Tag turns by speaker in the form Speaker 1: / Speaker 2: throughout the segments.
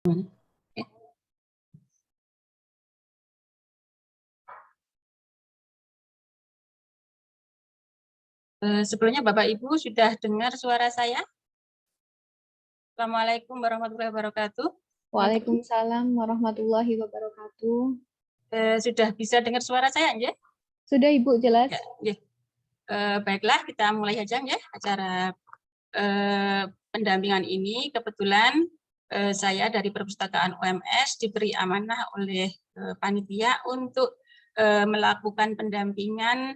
Speaker 1: Sebelumnya Bapak Ibu sudah dengar suara saya? Assalamualaikum warahmatullahi wabarakatuh.
Speaker 2: Waalaikumsalam warahmatullahi wabarakatuh.
Speaker 1: Sudah bisa dengar suara saya, ya?
Speaker 2: Sudah Ibu, jelas.
Speaker 1: Ya. Baiklah, kita mulai saja ya acara pendampingan ini. Kebetulan saya dari Perpustakaan UMS diberi amanah oleh panitia untuk melakukan pendampingan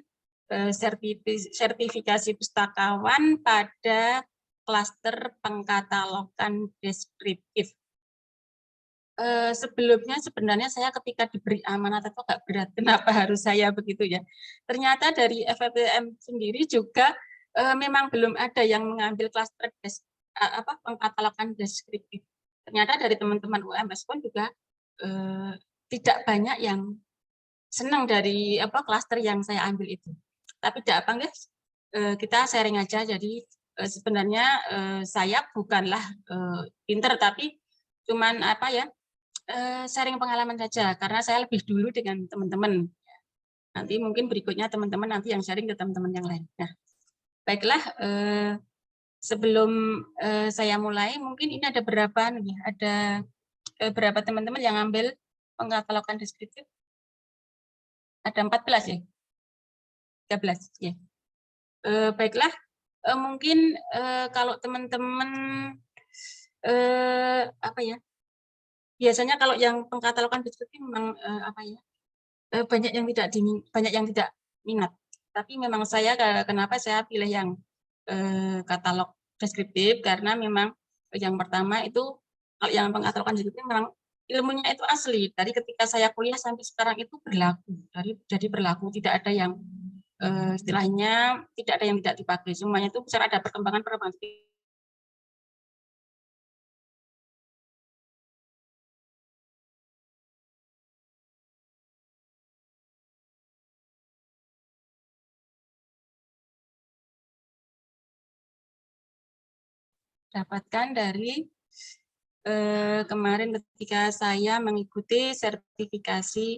Speaker 1: sertifikasi pustakawan pada klaster pengkatalogan deskriptif. Sebelumnya sebenarnya saya ketika diberi amanat itu agak berat, kenapa harus saya begitu ya. Ternyata dari FEPM sendiri juga memang belum ada yang mengambil klaster pengkatalogan deskriptif. Ternyata dari teman-teman UMS pun juga tidak banyak yang senang dari klaster yang saya ambil itu. Tapi tidak apa guys, kita sharing aja. Jadi sebenarnya saya bukanlah pinter, tapi cuman sharing pengalaman saja, karena saya lebih dulu dengan teman-teman. Nanti mungkin berikutnya teman-teman nanti yang sharing ke teman-teman yang lain. Nah, baiklah, sebelum saya mulai, mungkin ini ada berapa nih? Ada berapa teman-teman yang ambil pengkatalogan deskriptif? Ada 14 ya? 13 ya. Baiklah, mungkin kalau teman-teman biasanya kalau yang pengkatalogan deskriptif memang banyak yang tidak minat. Tapi memang saya kenapa saya pilih yang katalog deskriptif, karena memang yang pertama itu kalau yang pengkatalogan deskriptif memang ilmunya itu asli. Dari ketika saya kuliah sampai sekarang itu berlaku. Jadi berlaku, tidak ada yang istilahnya tidak ada yang tidak dipakai. Semuanya itu bisa ada perkembangan. Dapatkan dari kemarin ketika saya mengikuti sertifikasi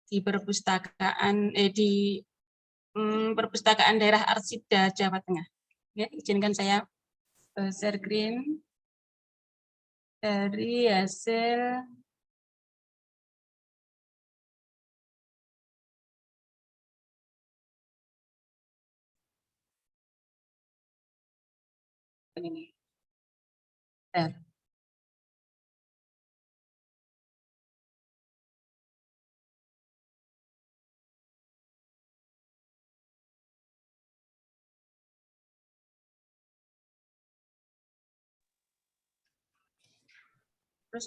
Speaker 1: di perpustakaan perpustakaan daerah Arsida Jawa Tengah. Ya, izinkan saya share screen dari hasil ini. Nah, terus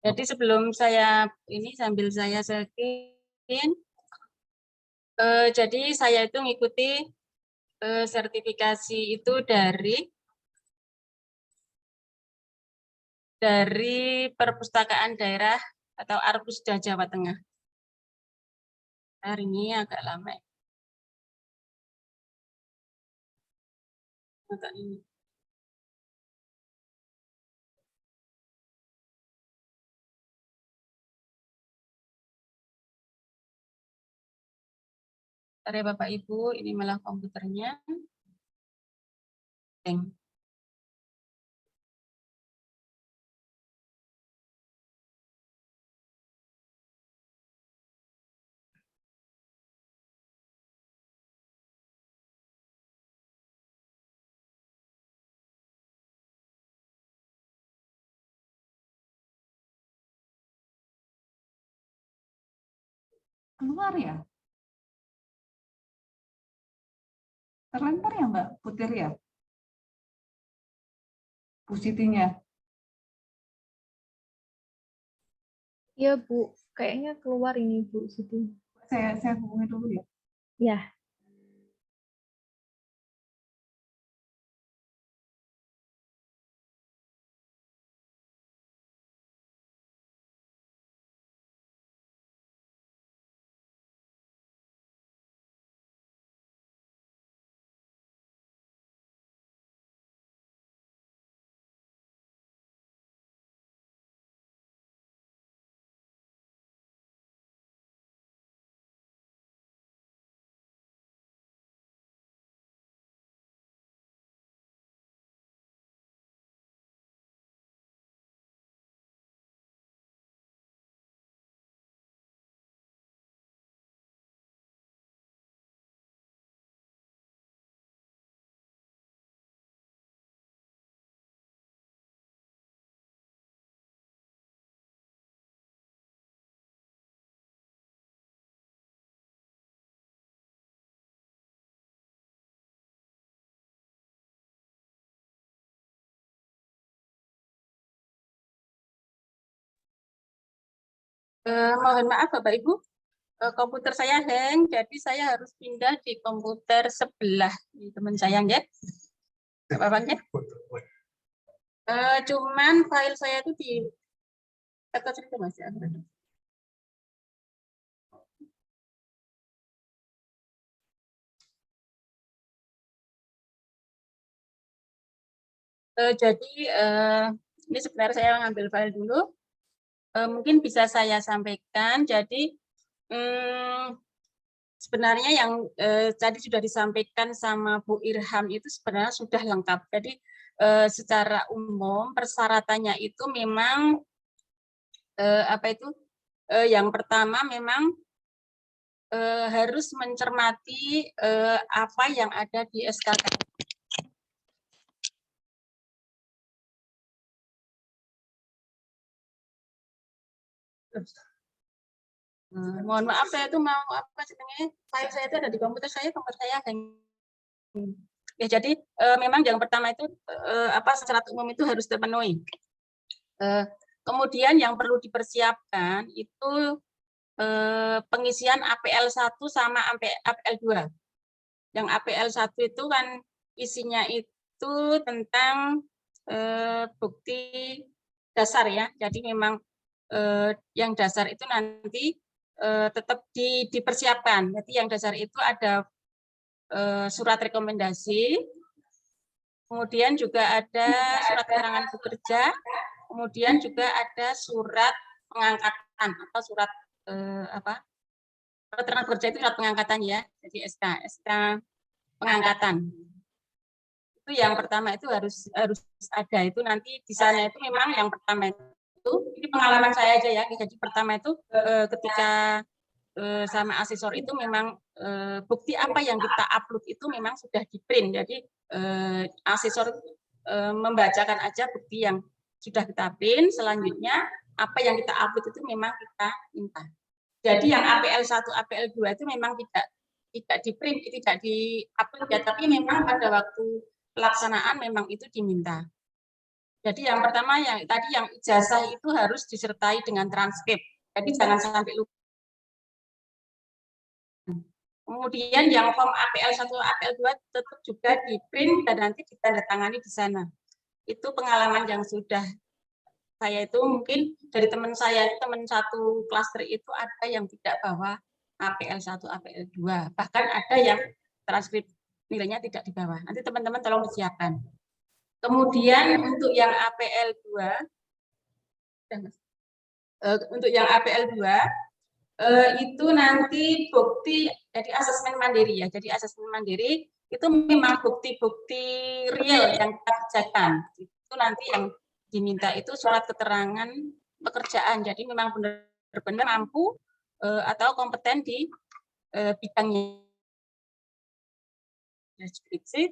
Speaker 1: jadi sebelum saya ini sambil saya share, jadi saya itu mengikuti sertifikasi itu dari perpustakaan daerah atau Arpusda Jawa Tengah. Hari ini agak lama. Ini. Bentar ya Bapak Ibu, ini malah komputernya.
Speaker 3: Keluar ya? Terlempar ya Mbak Putri ya? Positinya?
Speaker 2: Iya Bu, kayaknya keluar ini Bu Siti.
Speaker 3: Saya hubungi dulu ya.
Speaker 2: Ya.
Speaker 1: Mohon maaf Bapak Ibu, komputer saya hang, jadi saya harus pindah di komputer sebelah di teman saya, ya. Bapak ya. Cuman file saya itu di atas itu Mas ya. Jadi ini sebenarnya saya mengambil file dulu. Mungkin bisa saya sampaikan. Jadi sebenarnya yang tadi sudah disampaikan sama Bu Irham itu sebenarnya sudah lengkap. Jadi secara umum persyaratannya itu memang apa itu? Yang pertama memang harus mencermati apa yang ada di SKK. Mohon maaf, saya itu mau apa sebenarnya file saya itu ada di komputer saya hang. Ya, jadi memang yang pertama itu apa syarat umum itu harus terpenuhi. Kemudian yang perlu dipersiapkan itu pengisian APL 1 sama APL 2. Yang APL 1 itu kan isinya itu tentang bukti dasar ya. Jadi memang yang dasar itu nanti tetap dipersiapkan. Jadi yang dasar itu ada surat rekomendasi, kemudian juga ada surat keterangan bekerja, kemudian juga ada surat pengangkatan atau surat keterangan bekerja itu surat pengangkatan ya, jadi SK pengangkatan. Itu yang pertama itu harus ada, itu nanti di sana itu memang yang pertama itu ini pengalaman saya aja ya. Jadi pertama itu ketika sama asesor itu memang bukti apa yang kita upload itu memang sudah di print. Jadi asesor membacakan aja bukti yang sudah kita print, selanjutnya apa yang kita upload itu memang kita minta. Jadi yang APL 1, APL 2 itu memang tidak di print, tidak di upload ya, tapi memang pada waktu pelaksanaan memang itu diminta. Jadi yang pertama yang tadi yang ijazah itu harus disertai dengan transkrip. Jadi jangan sampai lupa. Kemudian yang form APL 1, APL 2 tetap juga di print dan nanti ditandatangani di sana. Itu pengalaman yang sudah saya itu mungkin dari teman saya, teman satu klaster itu ada yang tidak bawa APL 1, APL 2. Bahkan ada yang transkrip nilainya tidak dibawa. Nanti teman-teman tolong disiapkan. Kemudian untuk yang APL 2, untuk yang APL 2, itu nanti bukti, jadi asesmen mandiri ya. Jadi asesmen mandiri itu memang bukti-bukti real yang kita kerjakan. Itu nanti yang diminta itu surat keterangan pekerjaan. Jadi memang benar-benar mampu atau kompeten di bidangnya. Deskripsi.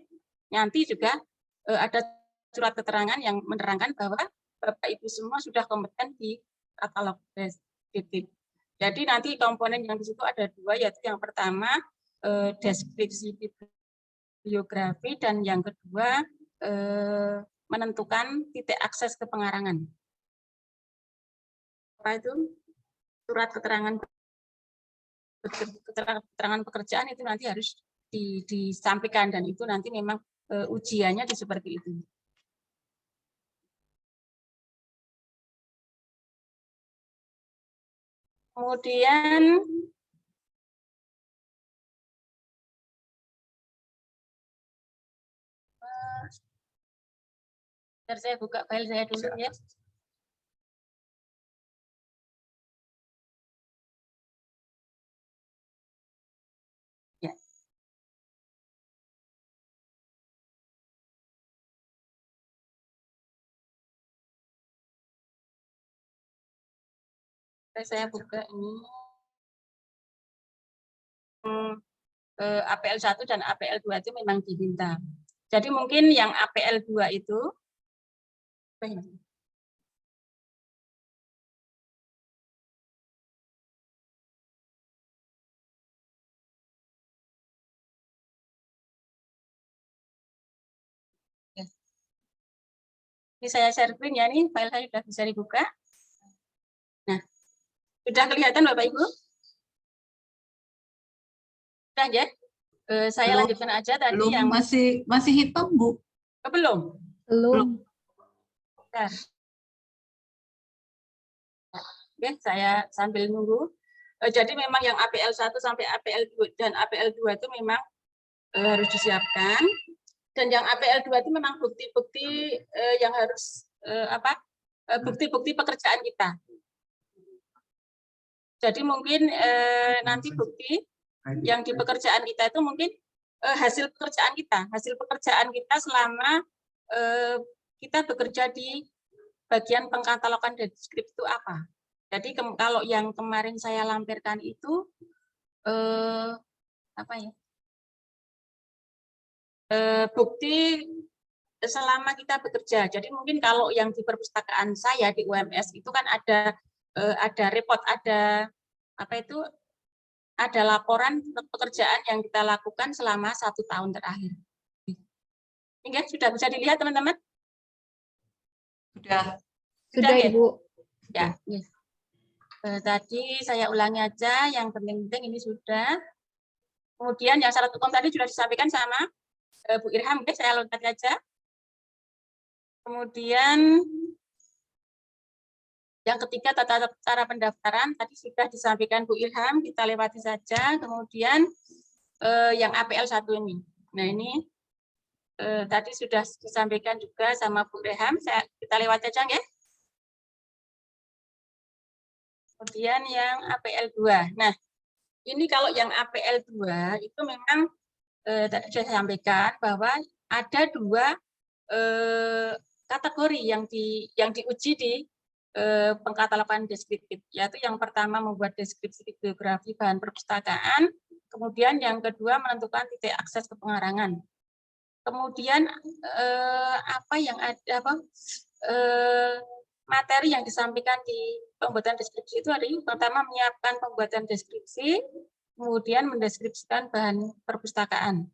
Speaker 1: Nanti juga ada surat keterangan yang menerangkan bahwa Bapak Ibu semua sudah kompeten di katalog deskriptif. Jadi nanti komponen yang di situ ada dua, yaitu yang pertama deskripsi bibliografi dan yang kedua menentukan titik akses ke pengarangan. Apa itu? Surat keterangan pekerjaan itu nanti harus disampaikan dan itu nanti memang ujiannya di seperti itu. Kemudian saya buka file saya dulu ya. Ya. Saya buka ini. APL 1 dan APL 2 itu memang diminta. Jadi mungkin yang APL 2 itu ini saya share screen ya, nih file saya sudah bisa dibuka. Nah, Sudah kelihatan Bapak Ibu? Sudah ya? Saya
Speaker 3: Belum.
Speaker 1: lanjutkan aja tadi
Speaker 3: Belum,
Speaker 1: yang
Speaker 3: masih hitam, Bu.
Speaker 1: belum.
Speaker 2: Belum.
Speaker 1: Bentar. Oke, saya sambil nunggu. Jadi memang yang APL 1 sampai APL 2 dan APL 2 itu memang harus disiapkan. Dan yang APL 2 itu memang bukti-bukti yang harus bukti-bukti pekerjaan kita. Jadi mungkin nanti bukti yang di pekerjaan kita itu mungkin hasil pekerjaan kita selama kita bekerja di bagian pengkatalogan deskripsi itu apa. Jadi kalau yang kemarin saya lampirkan itu bukti selama kita bekerja. Jadi mungkin kalau yang di perpustakaan saya di UMS itu kan ada report, ada ada laporan pekerjaan yang kita lakukan selama 1 tahun terakhir. Ini sudah bisa dilihat teman-teman?
Speaker 2: Sudah,
Speaker 1: ya?
Speaker 2: Ibu.
Speaker 1: Ya. Tadi saya ulangi aja, yang penting-penting ini sudah. Kemudian yang syarat hukum tadi sudah disampaikan sama Bu Irham, saya loncat aja. Kemudian yang ketiga tata cara pendaftaran tadi sudah disampaikan Bu Ilham, kita lewati saja. Kemudian yang APL 1 ini. Nah ini tadi sudah disampaikan juga sama Bu Reham, kita lewati saja ya. Kemudian yang APL 2. Nah, ini kalau yang APL 2 itu memang tadi sudah saya sampaikan bahwa ada 2 kategori yang diuji di pengkatalogan deskriptif, yaitu yang pertama membuat deskripsi bibliografi bahan perpustakaan, kemudian yang kedua menentukan titik akses ke pengarangan. Kemudian materi yang disampaikan di pembuatan deskripsi itu adalah pertama menyiapkan pembuatan deskripsi, kemudian mendeskripsikan bahan perpustakaan.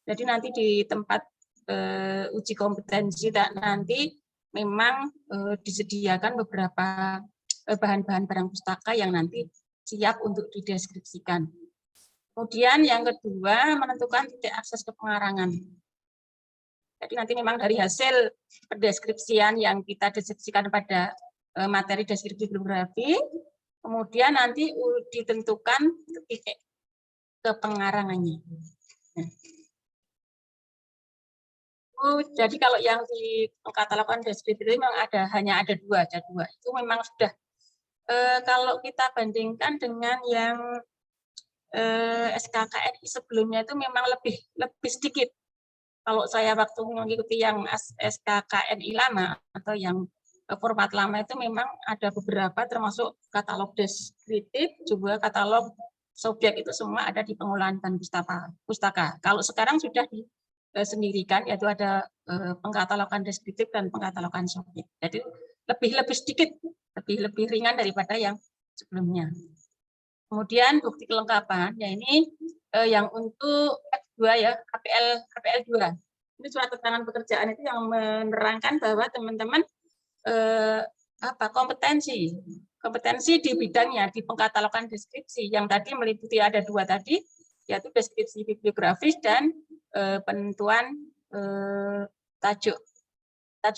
Speaker 1: Jadi nanti di tempat uji kompetensi nanti memang disediakan beberapa bahan-bahan barang pustaka yang nanti siap untuk dideskripsikan. Kemudian yang kedua menentukan titik akses ke pengarangan. Jadi nanti memang dari hasil pendeskripsian yang kita deskripsikan pada materi deskripsi bibliografi, kemudian nanti ditentukan titik ke pengarangannya. Jadi kalau yang di pengkatalogan deskripsi itu memang hanya ada dua. Itu memang sudah kalau kita bandingkan dengan yang SKKNI sebelumnya itu memang lebih sedikit. Kalau saya waktu mengikuti yang SKKNI lama atau yang format lama itu memang ada beberapa termasuk katalog deskriptif, juga katalog subjek itu semua ada di pengolahan bahan pustaka. Kalau sekarang sudah disendirikan, yaitu ada pengkatalogan deskriptif dan pengkatalogan subjek. Jadi lebih sedikit, lebih ringan daripada yang sebelumnya. Kemudian bukti kelengkapan, ya ini yang untuk F2 ya, APL 2. Ini surat keterangan pekerjaan itu yang menerangkan bahwa teman-teman kompetensi di bidangnya, di pengkatalogan deskripsi yang tadi meliputi ada 2 tadi, yaitu deskripsi bibliografis dan penentuan tajuk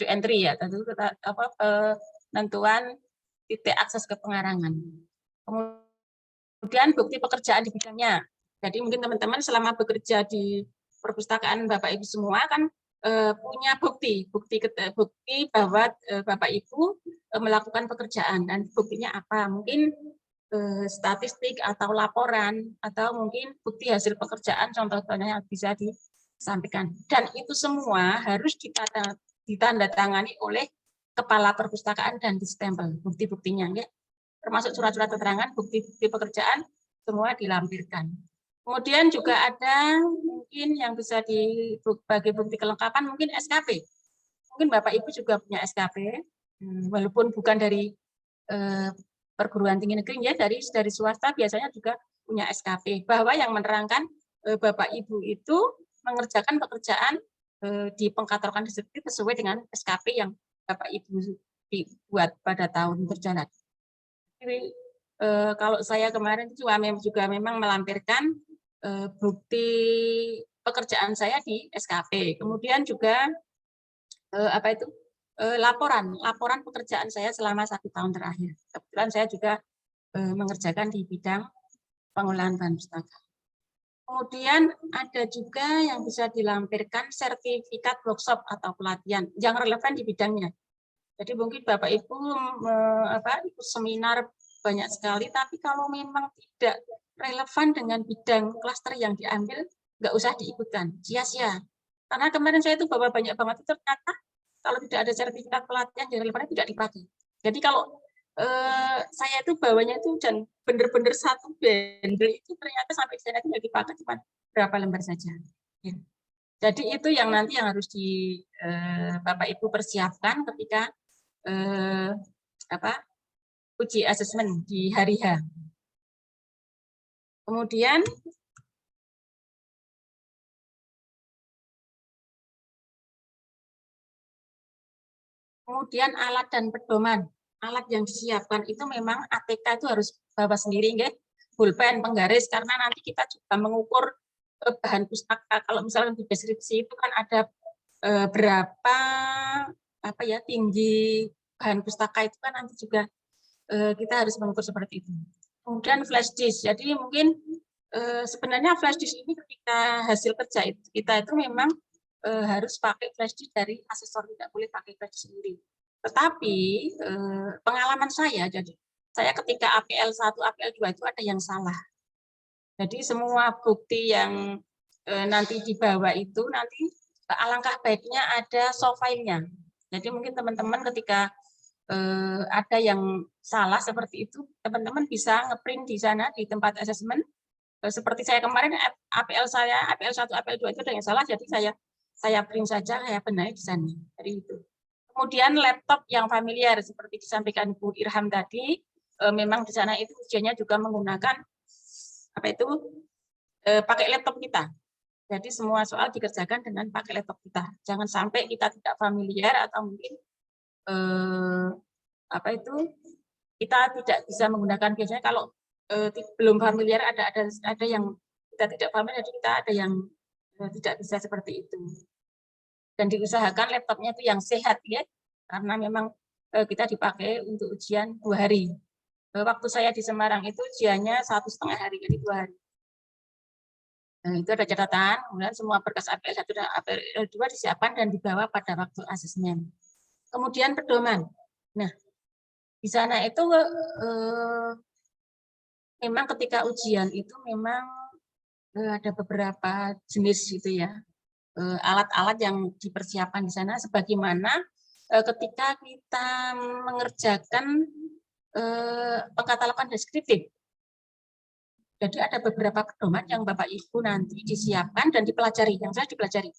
Speaker 1: entry ya, penentuan titik akses ke pengarangan. Kemudian bukti pekerjaan di bidangnya. Jadi mungkin teman-teman selama bekerja di perpustakaan Bapak Ibu semua kan punya bukti bahwa Bapak Ibu melakukan pekerjaan, dan buktinya apa? Mungkin statistik atau laporan, atau mungkin bukti hasil pekerjaan, contohnya yang bisa disampaikan. Dan itu semua harus ditandatangani oleh kepala perpustakaan dan distempel bukti-buktinya, ya. Termasuk surat-surat keterangan, bukti pekerjaan, semua dilampirkan. Kemudian juga ada mungkin yang bisa dibagi bukti kelengkapan, mungkin SKP. Mungkin Bapak Ibu juga punya SKP, walaupun bukan dari perguruan tinggi negeri, ya, dari swasta biasanya juga punya SKP, bahwa yang menerangkan Bapak Ibu itu mengerjakan pekerjaan di pengkatalogan deskriptif sesuai dengan SKP yang Bapak Ibu dibuat pada tahun berjalan. kalau saya kemarin juga memang melampirkan bukti pekerjaan saya di SKP, kemudian juga laporan pekerjaan saya selama 1 tahun terakhir. Kebetulan saya juga mengerjakan di bidang pengolahan bahan pustaka. Kemudian ada juga yang bisa dilampirkan sertifikat workshop atau pelatihan yang relevan di bidangnya. Jadi mungkin Bapak Ibu ikut seminar banyak sekali, tapi kalau memang tidak relevan dengan bidang klaster yang diambil, nggak usah diikutkan, sia-sia. Karena kemarin saya itu bawa banyak banget, ternyata kalau tidak ada sertifikat pelatihan yang relevan tidak dipakai. Jadi kalau saya itu bawanya itu dan benar-benar satu bundle itu ternyata sampai sana itu dipakai cuma berapa lembar saja. Ya. Jadi itu yang nanti yang harus di Bapak Ibu persiapkan ketika uji asesmen di hari H. Kemudian alat dan pedoman. Alat yang disiapkan itu memang ATK itu harus bawa sendiri, nggih. Pulpen, penggaris, karena nanti kita juga mengukur bahan pustaka. Kalau misalnya di deskripsi itu kan ada berapa tinggi bahan pustaka itu kan nanti juga kita harus mengukur seperti itu. Kemudian flash disk. Jadi mungkin sebenarnya flash disk ini ketika hasil kerja kita itu memang harus pakai flash disk dari asesor, tidak boleh pakai flash disk sendiri. Tetapi pengalaman saya, jadi saya ketika APL 1, APL 2 itu ada yang salah. Jadi semua bukti yang nanti dibawa itu nanti alangkah baiknya ada soft file-nya. Jadi mungkin teman-teman ketika ada yang salah seperti itu, teman-teman bisa ngeprint di sana di tempat asesmen. Seperti saya kemarin APL saya, APL 1, APL 2 itu ada yang salah, jadi saya print saja, saya benahi di sana. Dari itu. Kemudian laptop yang familiar seperti disampaikan Bu Irham tadi, memang di sana itu ujiannya juga menggunakan pakai laptop kita. Jadi semua soal dikerjakan dengan pakai laptop kita. Jangan sampai kita tidak familiar atau mungkin kita tidak bisa menggunakan, biasanya kalau belum familiar ada yang kita tidak familiar, jadi kita ada yang tidak bisa seperti itu. Dan diusahakan laptopnya itu yang sehat ya, karena memang kita dipakai untuk ujian 2 hari. Waktu saya di Semarang itu ujiannya 1,5 hari, jadi 2 hari. Nah, itu ada catatan, kemudian semua berkas APL 1 dan APL 2 disiapkan dan dibawa pada waktu asesmen. Kemudian pedoman. Nah, di sana itu memang ketika ujian itu memang ada beberapa jenis gitu ya, alat-alat yang dipersiapkan di sana sebagaimana ketika kita mengerjakan pengkatalogan deskriptif. Jadi ada beberapa pedoman yang Bapak Ibu nanti disiapkan dan dipelajari, yang saya dipelajari.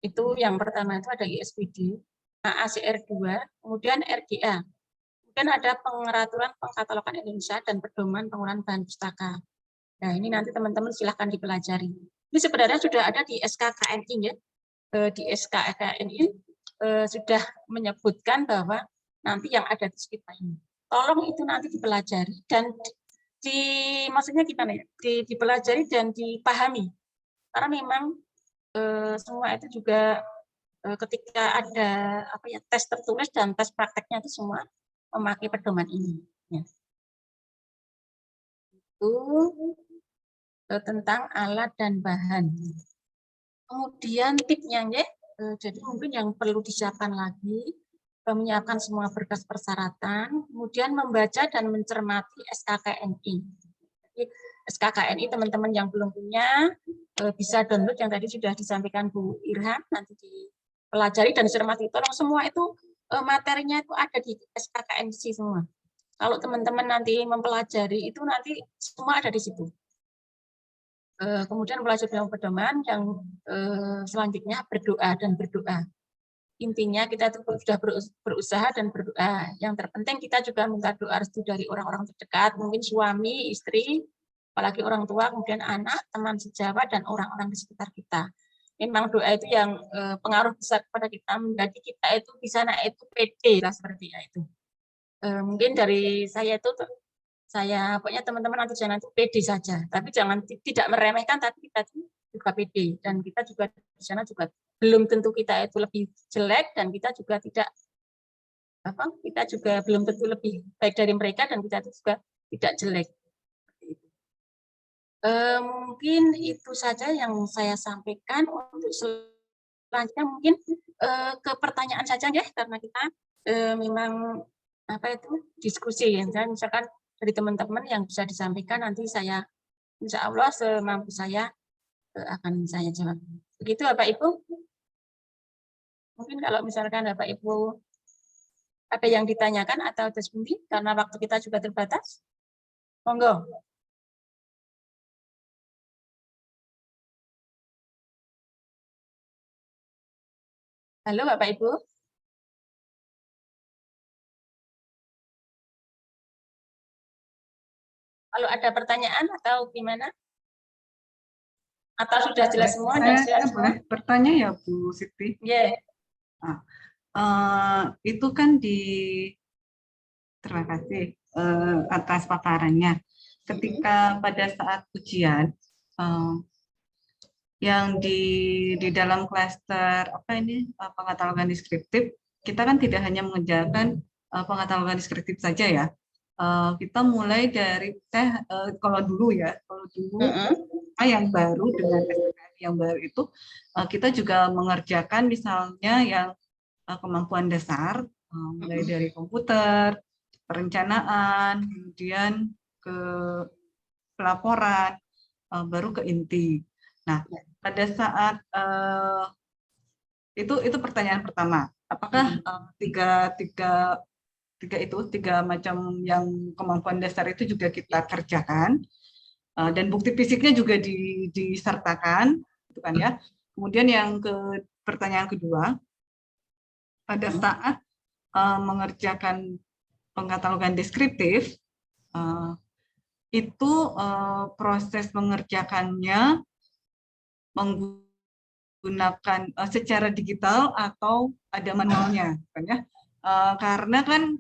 Speaker 1: Itu yang pertama itu ada ISPD, AACR 2, kemudian RGA. Kemudian ada pengeraturan pengkatalogan Indonesia dan pedoman penggunaan bahan pustaka. Nah, ini nanti teman-teman silahkan dipelajari. Ini sebenarnya sudah ada di SKKNI ya. Di SKKNI sudah menyebutkan bahwa nanti yang ada di sekitar ini. Tolong itu nanti dipelajari dan maksudnya gimana ya? Dipelajari dan dipahami. Karena memang semua itu juga ketika ada tes tertulis dan tes prakteknya itu semua memakai pedoman ini. Ya. Itu tentang alat dan bahan. Kemudian tipsnya ya, jadi mungkin yang perlu disiapkan lagi, menyiapkan semua berkas persyaratan, kemudian membaca dan mencermati SKKNI. Jadi, SKKNI teman-teman yang belum punya bisa download yang tadi sudah disampaikan Bu Irham, nanti dipelajari dan dicermati. Tolong semua itu materinya itu ada di SKKNI semua. Kalau teman-teman nanti mempelajari itu nanti semua ada di situ. Kemudian belajar dalam pedoman yang selanjutnya berdoa dan berdoa. Intinya kita itu sudah berusaha dan berdoa. Yang terpenting kita juga minta doa restu dari orang-orang terdekat, mungkin suami, istri, apalagi orang tua, kemudian anak, teman sejawat, dan orang-orang di sekitar kita. Memang doa itu yang pengaruh besar kepada kita, menjadi kita itu di sana itu pede lah seperti itu. Mungkin dari saya itu saya pokoknya teman-teman nanti jangan pede saja, tapi jangan tidak meremehkan, tapi kita juga pede, dan kita juga di sana juga belum tentu kita itu lebih jelek, dan kita juga tidak kita juga belum tentu lebih baik dari mereka, dan kita juga tidak jelek. Mungkin itu saja yang saya sampaikan. Untuk selanjutnya mungkin ke pertanyaan saja ya, karena kita memang diskusi ya. Misalkan dari teman-teman yang bisa disampaikan, nanti saya insya Allah semampu saya akan saya jawab. Begitu Bapak Ibu. Mungkin kalau misalkan Bapak Ibu ada yang ditanyakan atau diskusi, karena waktu kita juga terbatas, monggo. Halo Bapak Ibu. Kalau ada pertanyaan atau gimana? Atau sudah jelas semua?
Speaker 3: Saya boleh bertanya ya Bu Siti?
Speaker 1: Yeah.
Speaker 3: Itu kan terima kasih atas paparannya. Ketika pada saat ujian, yang di dalam klaster pengkatalogan deskriptif, kita kan tidak hanya mengerjakan pengkatalogan deskriptif saja ya. Kita mulai dari kalau dulu yang baru dengan SPKN yang baru itu kita juga mengerjakan misalnya yang kemampuan dasar, mulai dari komputer, perencanaan, kemudian ke pelaporan, baru ke inti. Nah, pada saat itu pertanyaan pertama, apakah tiga macam yang kemampuan dasar itu juga kita kerjakan, dan bukti fisiknya juga disertakan, gitu kan ya. Kemudian yang pertanyaan kedua, pada saat mengerjakan pengkatalogan deskriptif, itu proses mengerjakannya menggunakan secara digital atau ada manualnya, kan ya? Karena kan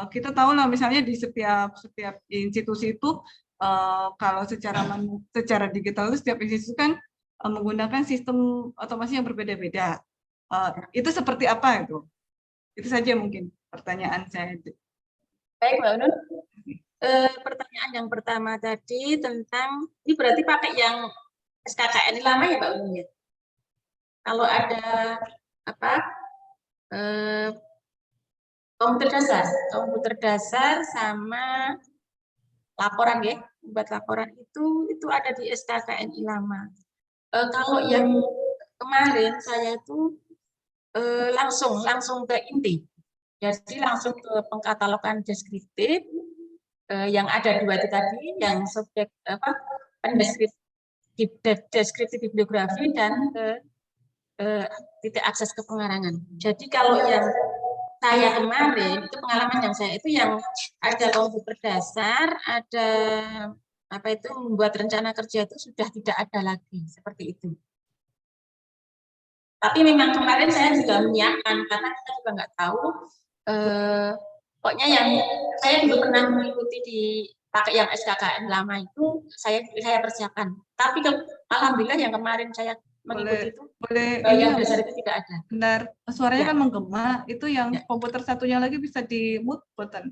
Speaker 3: kita tahu lah, misalnya di setiap institusi itu kalau secara digital itu setiap institusi kan menggunakan sistem otomasi yang berbeda-beda. Itu seperti apa itu? Itu saja mungkin pertanyaan saya.
Speaker 1: Baik Mbak Unun. Pertanyaan yang pertama tadi tentang, ini berarti pakai yang SKKN lama ya Mbak Unun ya? Kalau ada komputer dasar sama laporan ya, buat laporan itu ada di SKKNI lama. Kalau yang kemarin saya itu langsung ke inti, jadi langsung ke pengkatalogan deskriptif yang ada dua itu tadi, yang subjek deskriptif bibliografi dan ke titik akses ke pengarangan. Jadi kalau yang saya kemarin itu pengalaman yang saya itu yang ada komputer dasar, ada membuat rencana kerja itu sudah tidak ada lagi seperti itu. Tapi memang kemarin saya juga menyiapkan, karena kita juga nggak tahu. Pokoknya yang saya dulu pernah mengikuti di pakai yang SKKN lama itu saya persiapkan. Tapi alhamdulillah yang kemarin saya mengikuti itu yang dasar itu tidak ada.
Speaker 3: Benar, suaranya kan menggema. Itu yang komputer satunya lagi bisa di mute button.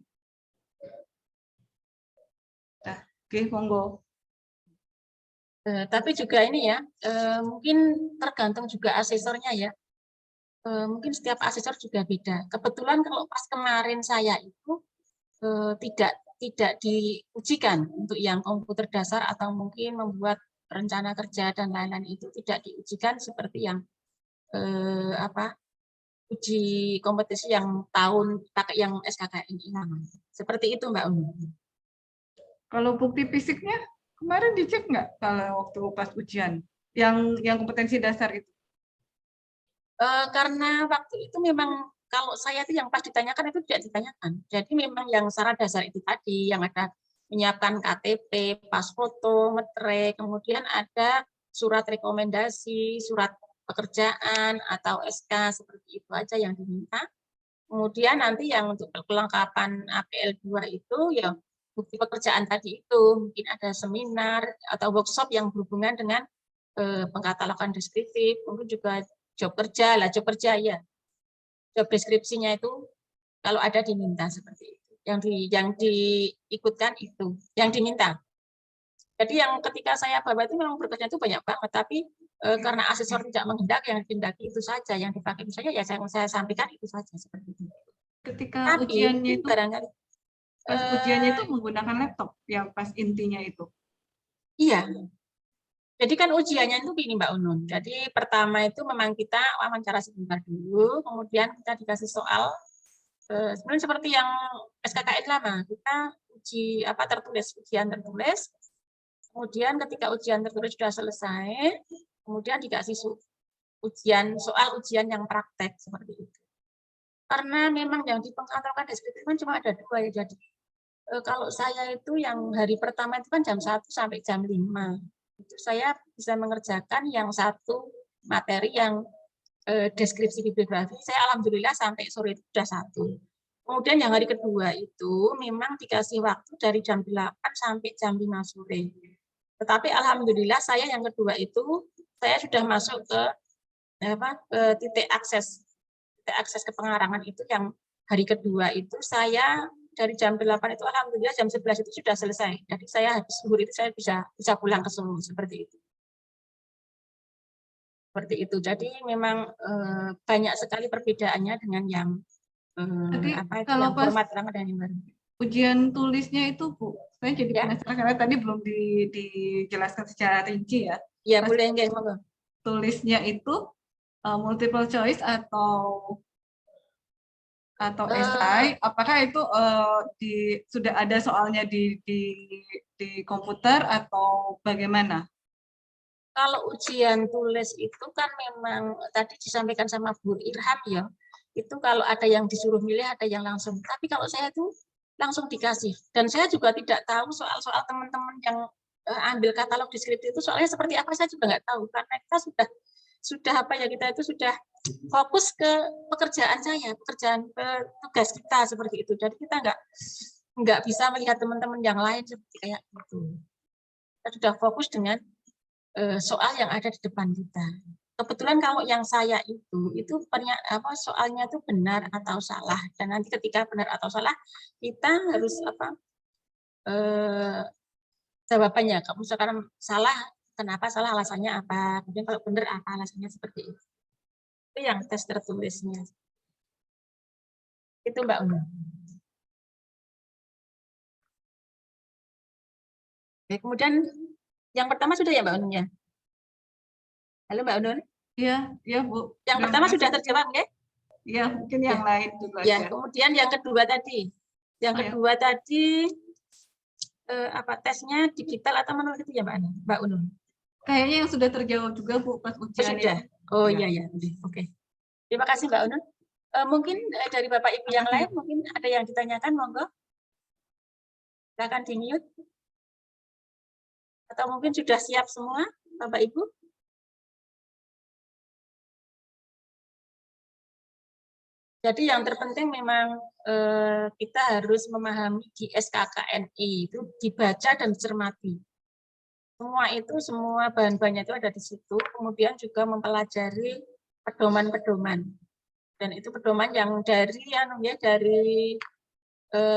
Speaker 3: Nah, oke, monggo.
Speaker 1: Tapi juga ini ya, mungkin tergantung juga asesornya ya. Mungkin setiap asesor juga beda. Kebetulan kalau pas kemarin saya itu tidak diujikan untuk yang komputer dasar atau mungkin membuat rencana kerja dan lain-lain itu tidak diujikan seperti yang uji kompetisi yang pakai yang SKKN ini. Seperti itu Mbak Uni.
Speaker 3: Kalau bukti fisiknya kemarin dicek nggak kalau waktu pas ujian yang kompetensi dasar itu?
Speaker 1: Karena waktu itu memang kalau saya itu yang pas ditanyakan itu tidak ditanyakan. Jadi memang yang syarat dasar itu tadi, yang ada menyiapkan KTP, pas foto, materai, kemudian ada surat rekomendasi, surat pekerjaan atau SK, seperti itu aja yang diminta. Kemudian nanti yang untuk kelengkapan APL 2 itu ya bukti pekerjaan tadi itu, mungkin ada seminar atau workshop yang berhubungan dengan pengkatalogan deskriptif, mungkin juga job kerja lah, job kerja ya, job deskripsinya itu kalau ada diminta seperti itu, yang diikutkan itu, yang diminta. Jadi yang ketika saya bawa itu memang berkasnya itu banyak banget, tapi karena asesor tidak menghendaki, yang dihindaki itu saja, yang dipakai itu saja, ya saya sampaikan itu saja seperti itu.
Speaker 3: Ketika
Speaker 1: Tapi
Speaker 3: ujiannya itu,
Speaker 1: barangkali
Speaker 3: pas ujiannya itu menggunakan laptop, yang pas intinya itu.
Speaker 1: iya. Jadi kan ujiannya itu gini Mbak Unun. Jadi pertama itu memang kita wawancara sebentar dulu, kemudian kita dikasih soal sebenarnya seperti yang SKKN lama, kita uji tertulis, ujian tertulis. Kemudian ketika ujian tertulis sudah selesai, kemudian dikasih soal ujian yang praktek seperti itu. Karena memang yang di pengkatalogan deskriptif kan cuma ada 2 ya. Jadi kalau saya itu yang hari pertama itu kan jam 1 sampai jam 5. Itu saya bisa mengerjakan yang satu materi yang deskripsi bibliografi, saya alhamdulillah sampai sore itu sudah 1. Kemudian yang hari kedua itu memang dikasih waktu dari jam 8 sampai jam 5 sore. Tetapi alhamdulillah saya yang kedua itu saya sudah masuk ke titik akses ke pengarangan itu yang hari kedua itu saya dari jam 8 itu alhamdulillah jam 11 itu sudah selesai. Jadi saya habis zuhur itu saya bisa pulang ke Solo seperti itu. Seperti itu. Jadi memang banyak sekali perbedaannya dengan yang
Speaker 3: kalau
Speaker 1: yang
Speaker 3: pas
Speaker 1: format lama dan yang baru.
Speaker 3: Ujian tulisnya itu Bu, saya jadi
Speaker 1: Ya.
Speaker 3: penasaran karena tadi belum dijelaskan secara rinci ya.
Speaker 1: Ya
Speaker 3: Pas
Speaker 1: boleh enggak, monggo.
Speaker 3: tulisnya itu multiple choice atau esai, apakah itu sudah ada soalnya di komputer atau bagaimana?
Speaker 1: Kalau ujian tulis itu kan memang tadi disampaikan sama Bu Irham ya, itu kalau ada yang disuruh milih, ada yang langsung. Tapi kalau saya itu langsung dikasih. Dan saya juga tidak tahu soal-soal teman-teman yang ambil katalog deskriptif itu soalnya seperti apa, saya juga nggak tahu. Karena kita kita itu sudah fokus ke pekerjaan saya, tugas kita seperti itu. Jadi kita nggak bisa melihat teman-teman yang lain seperti kayak itu. Kita sudah fokus dengan soal yang ada di depan kita. Kebetulan kalau yang saya itu soalnya itu benar atau salah, dan nanti ketika benar atau salah kita harus jawabannya. Kalau misalkan salah, kenapa salah, alasannya apa, kemudian kalau benar apa alasannya, seperti itu. Itu yang tes tertulisnya. Itu Mbak Uni. Oke, kemudian yang pertama sudah ya Mbak Uni ya? Halo Mbak Unun?
Speaker 3: Iya Bu.
Speaker 1: Yang pertama sudah terjawab ya?
Speaker 3: Iya, mungkin yang lain juga
Speaker 1: Ya,
Speaker 3: ada.
Speaker 1: kemudian yang kedua tadi. Yang kedua tadi tesnya digital atau manual itu ya Mbak Unun?
Speaker 3: Kayaknya yang sudah terjawab juga Bu pas ujian
Speaker 1: Sudah.
Speaker 3: itu.
Speaker 1: Oh iya ya. Oke. Terima kasih Mbak Unun. Mungkin dari Bapak Ibu yang lain mungkin ada yang ditanyakan, monggo. Silakan di-mute. Atau mungkin sudah siap semua Bapak Ibu? Jadi yang terpenting memang kita harus memahami di SKKNI itu dibaca dan dicermati. Semua bahan-bahannya itu ada di situ. Kemudian juga mempelajari pedoman-pedoman. Dan itu pedoman yang dari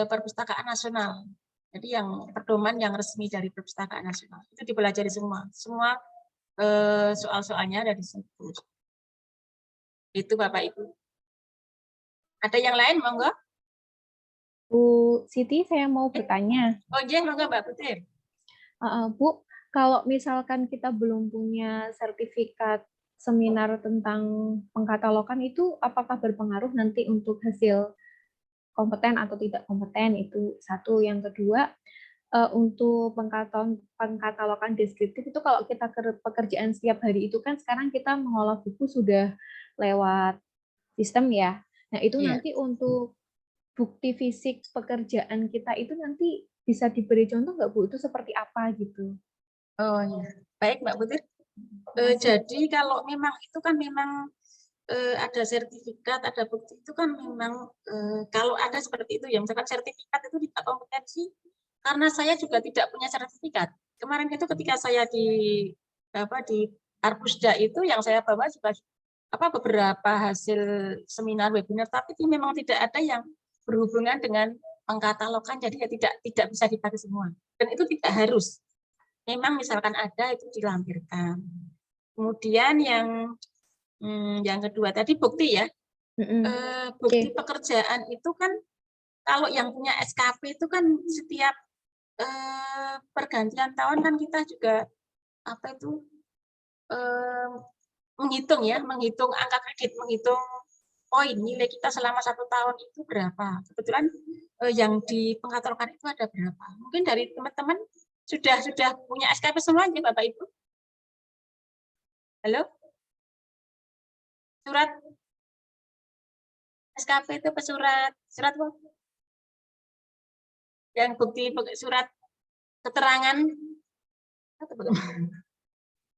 Speaker 1: Perpustakaan Nasional. Jadi yang pedoman yang resmi dari Perpustakaan Nasional itu dipelajari semua. Semua soal-soalnya ada di situ. Itu Bapak Ibu. Ada yang lain, monggo?
Speaker 2: Bu Siti, saya mau bertanya.
Speaker 1: Oh iya, monggo Mbak Putri.
Speaker 2: Bu, kalau misalkan kita belum punya sertifikat seminar tentang pengkatalogan itu apakah berpengaruh nanti untuk hasil kompeten atau tidak kompeten? Itu satu. Yang kedua, untuk pengkatalogan deskriptif itu kalau kita pekerjaan setiap hari itu kan sekarang kita mengolah buku sudah lewat sistem ya. Nah, itu nanti untuk bukti fisik pekerjaan kita itu nanti bisa diberi contoh nggak Bu? Itu seperti apa gitu?
Speaker 1: Oh ya, baik Mbak Putri. Jadi kalau memang itu kan memang ada sertifikat, ada bukti itu kan memang kalau ada seperti itu ya, misalkan sertifikat itu tidak kompetensi, karena saya juga tidak punya sertifikat. Kemarin itu ketika saya di Arpusda itu yang saya bawa juga beberapa hasil seminar webinar, tapi itu memang tidak ada yang berhubungan dengan pengkatalogan, jadi ya tidak bisa dipakai semua. Dan itu tidak harus. Memang misalkan ada itu dilampirkan. Kemudian yang kedua tadi bukti ya. Bukti pekerjaan itu kan kalau yang punya SKP itu kan setiap pergantian tahun kan kita juga menghitung angka kredit, menghitung poin nilai kita selama 1 tahun itu berapa. Kebetulan yang di pengkatalogan itu ada berapa. Mungkin dari teman-teman sudah punya SKP semuanya Bapak Ibu? Halo? Surat SKP itu surat apa? Yang bukti surat keterangan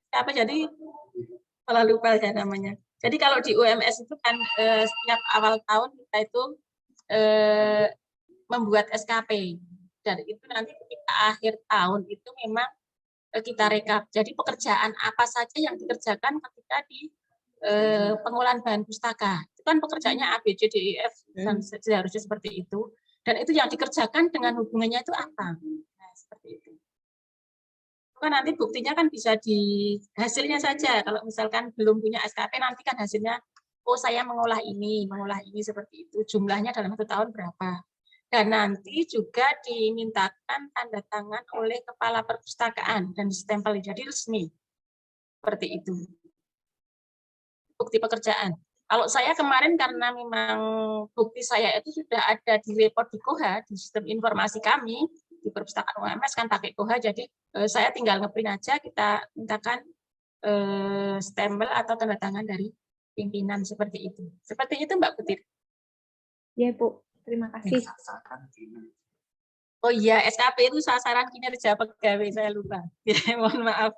Speaker 1: apa jadi malah lupa ya namanya. Jadi kalau di UMS itu kan setiap awal tahun kita itu membuat SKP. Dan itu nanti ketika akhir tahun itu memang kita rekap. Jadi pekerjaan apa saja yang dikerjakan ketika di pengolahan bahan pustaka. Itu kan pekerjaannya A, B, C, D, E, F, dan seharusnya seperti itu. Dan itu yang dikerjakan dengan hubungannya itu apa. Nah, seperti itu. Kan nanti buktinya kan bisa di hasilnya saja. Kalau misalkan belum punya SKP, nanti kan hasilnya, oh saya mengolah ini seperti itu. Jumlahnya dalam 1 tahun berapa. Dan nanti juga dimintakan tanda tangan oleh kepala perpustakaan dan ditempel jadi resmi. Seperti itu. Bukti pekerjaan. Kalau saya kemarin karena memang bukti saya itu sudah ada di report di KOHA, di sistem informasi kami, di perpustakaan UMS kan pakai KOHA, jadi saya tinggal ngeprint aja, kita mintakan stempel atau tanda tangan dari pimpinan seperti itu. Seperti itu Mbak Putri.
Speaker 2: Ya Bu, terima kasih.
Speaker 1: Oh iya, SKP itu sasaran kinerja pegawai, saya lupa. Ya, mohon maaf.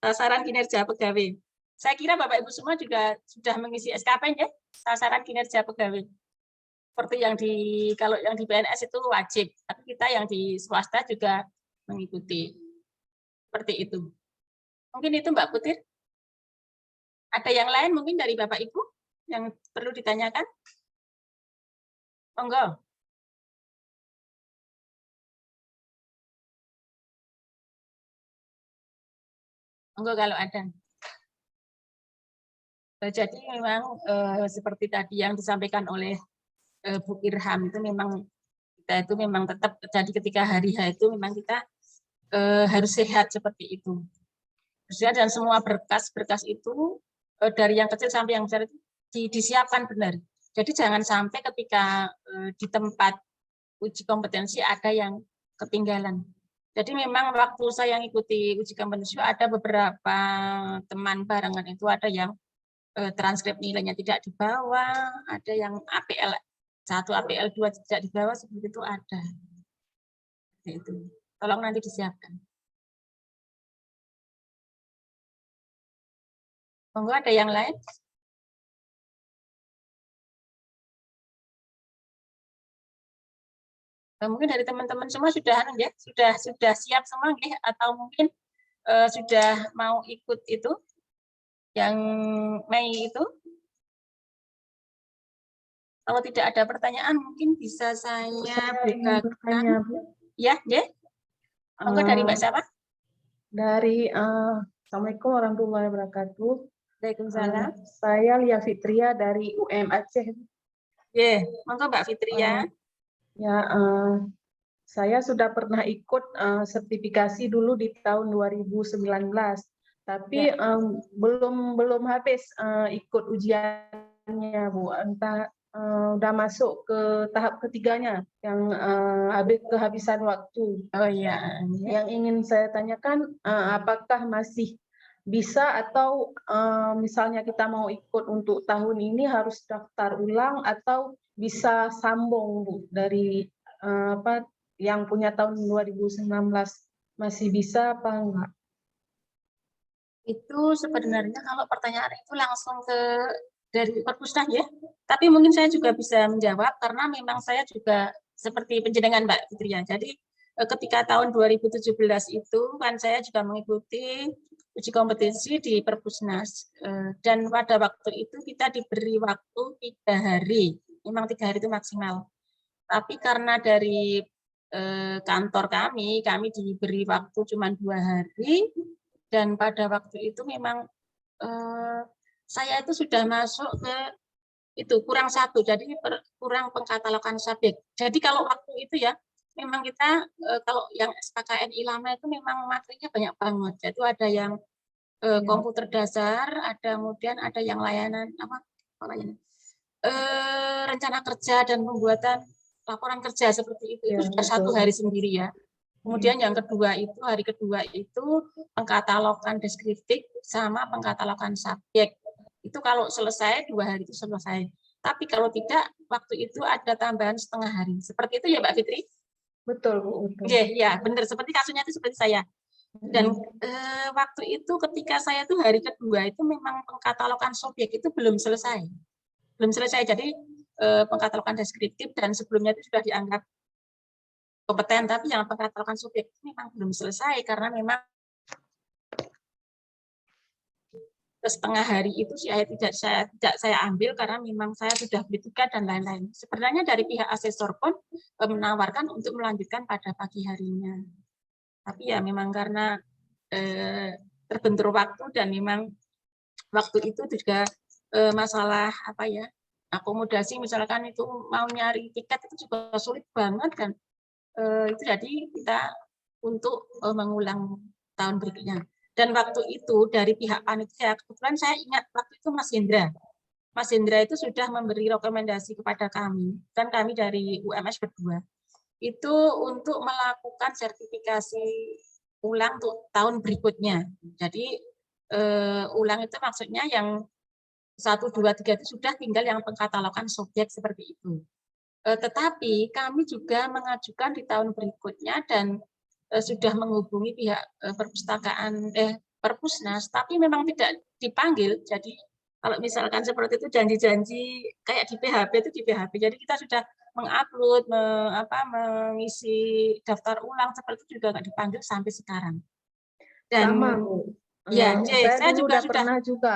Speaker 1: Sasaran kinerja pegawai. Saya kira Bapak Ibu semua juga sudah mengisi SKP ya, sasaran kinerja pegawai. Seperti kalau yang di PNS itu wajib, tapi kita yang di swasta juga mengikuti. Seperti itu. Mungkin itu Mbak Putri. Ada yang lain mungkin dari Bapak Ibu yang perlu ditanyakan? Monggo. Monggo kalau ada. Jadi memang seperti tadi yang disampaikan oleh Bu Irham itu memang kita itu memang tetap jadi ketika hari H itu memang kita harus sehat seperti itu. Sehat dan semua berkas-berkas itu dari yang kecil sampai yang besar itu disiapkan benar. Jadi jangan sampai ketika di tempat uji kompetensi ada yang ketinggalan. Jadi memang waktu saya ngikuti uji kompetensi ada beberapa teman barengan itu ada yang transkrip nilainya tidak dibawa, ada yang APL 1, APL 2 tidak dibawa, seperti itu ada. Itu. Tolong nanti disiapkan. Monggo ada yang lain? Mungkin dari teman-teman semua sudah siap semua nggih, atau mungkin sudah mau ikut itu yang Mei itu. Kalau tidak ada pertanyaan mungkin bisa saya bukakan. Ya, ya. Monggo dari Mbak siapa?
Speaker 4: Dari Assalamualaikum warahmatullahi wabarakatuh.
Speaker 1: Waalaikumsalam.
Speaker 4: Saya Lia Fitria dari UM Aceh.
Speaker 1: Ya, monggo Mbak Fitria.
Speaker 4: Saya sudah pernah ikut sertifikasi dulu di tahun 2019, tapi belum habis ikut ujiannya, Bu. Entah udah masuk ke tahap ketiganya yang kehabisan waktu.
Speaker 1: Oh iya.
Speaker 4: Yang ingin saya tanyakan, apakah masih bisa atau misalnya kita mau ikut untuk tahun ini harus daftar ulang atau bisa sambung, Bu, dari yang punya tahun 2019 masih bisa apa enggak?
Speaker 1: Itu sebenarnya kalau pertanyaan itu langsung dari perpustakaan ya. Tapi mungkin saya juga bisa menjawab karena memang saya juga seperti penjenengan Mbak Fitria. Jadi ketika tahun 2017 itu kan saya juga mengikuti uji kompetensi di Perpusnas, dan pada waktu itu kita diberi waktu 3 hari, memang 3 hari itu maksimal. Tapi karena dari kantor kami diberi waktu cuma 2 hari, dan pada waktu itu memang saya itu sudah masuk ke itu kurang 1, jadi kurang pengkatalogan subjek. Jadi kalau waktu itu ya, memang kita kalau yang SKKNI lama itu memang materinya banyak banget. Jadi ada yang komputer dasar, kemudian ada yang layanan rencana kerja dan pembuatan laporan kerja seperti itu sudah 1 hari sendiri ya. Kemudian yang kedua itu, hari kedua itu pengkatalogan deskriptif sama pengkatalogan subjek. Itu kalau selesai 2 hari itu selesai. Tapi kalau tidak, waktu itu ada tambahan setengah hari. Seperti itu ya Mbak Fitri?
Speaker 4: Betul, Bu. Betul.
Speaker 1: Ya, benar. Seperti kasusnya itu seperti saya. Dan waktu itu ketika saya tuh hari kedua itu memang pengkatalogan subjek itu belum selesai. Jadi pengkatalogan deskriptif dan sebelumnya itu sudah dianggap kompeten, tapi yang pengkatalogan subjek itu memang belum selesai karena memang setengah hari itu tidak saya ambil karena memang saya sudah beli tiket dan lain-lain. Sebenarnya dari pihak asesor pun menawarkan untuk melanjutkan pada pagi harinya. Tapi ya memang karena terbentur waktu dan memang waktu itu juga masalah akomodasi, misalkan itu mau nyari tiket itu juga sulit banget kan. Itu jadi kita untuk mengulang tahun berikutnya. Dan waktu itu dari pihak panitia, kebetulan saya ingat waktu itu Mas Hendra itu sudah memberi rekomendasi kepada kami, kan kami dari UMS berdua, itu untuk melakukan sertifikasi ulang untuk tahun berikutnya. Jadi ulang itu maksudnya yang 1, 2, 3 itu sudah, tinggal yang pengkatalogan subjek seperti itu. Tetapi kami juga mengajukan di tahun berikutnya dan sudah menghubungi pihak perpustakaan Perpusnas, tapi memang tidak dipanggil. Jadi kalau misalkan seperti itu janji-janji kayak di PHP itu di PHP. Jadi kita sudah mengupload, mengisi daftar ulang seperti itu juga nggak dipanggil sampai sekarang. Dan
Speaker 4: sama, Bu.
Speaker 1: ya,
Speaker 4: Saya
Speaker 1: saya
Speaker 4: dulu
Speaker 1: juga
Speaker 4: udah pernah juga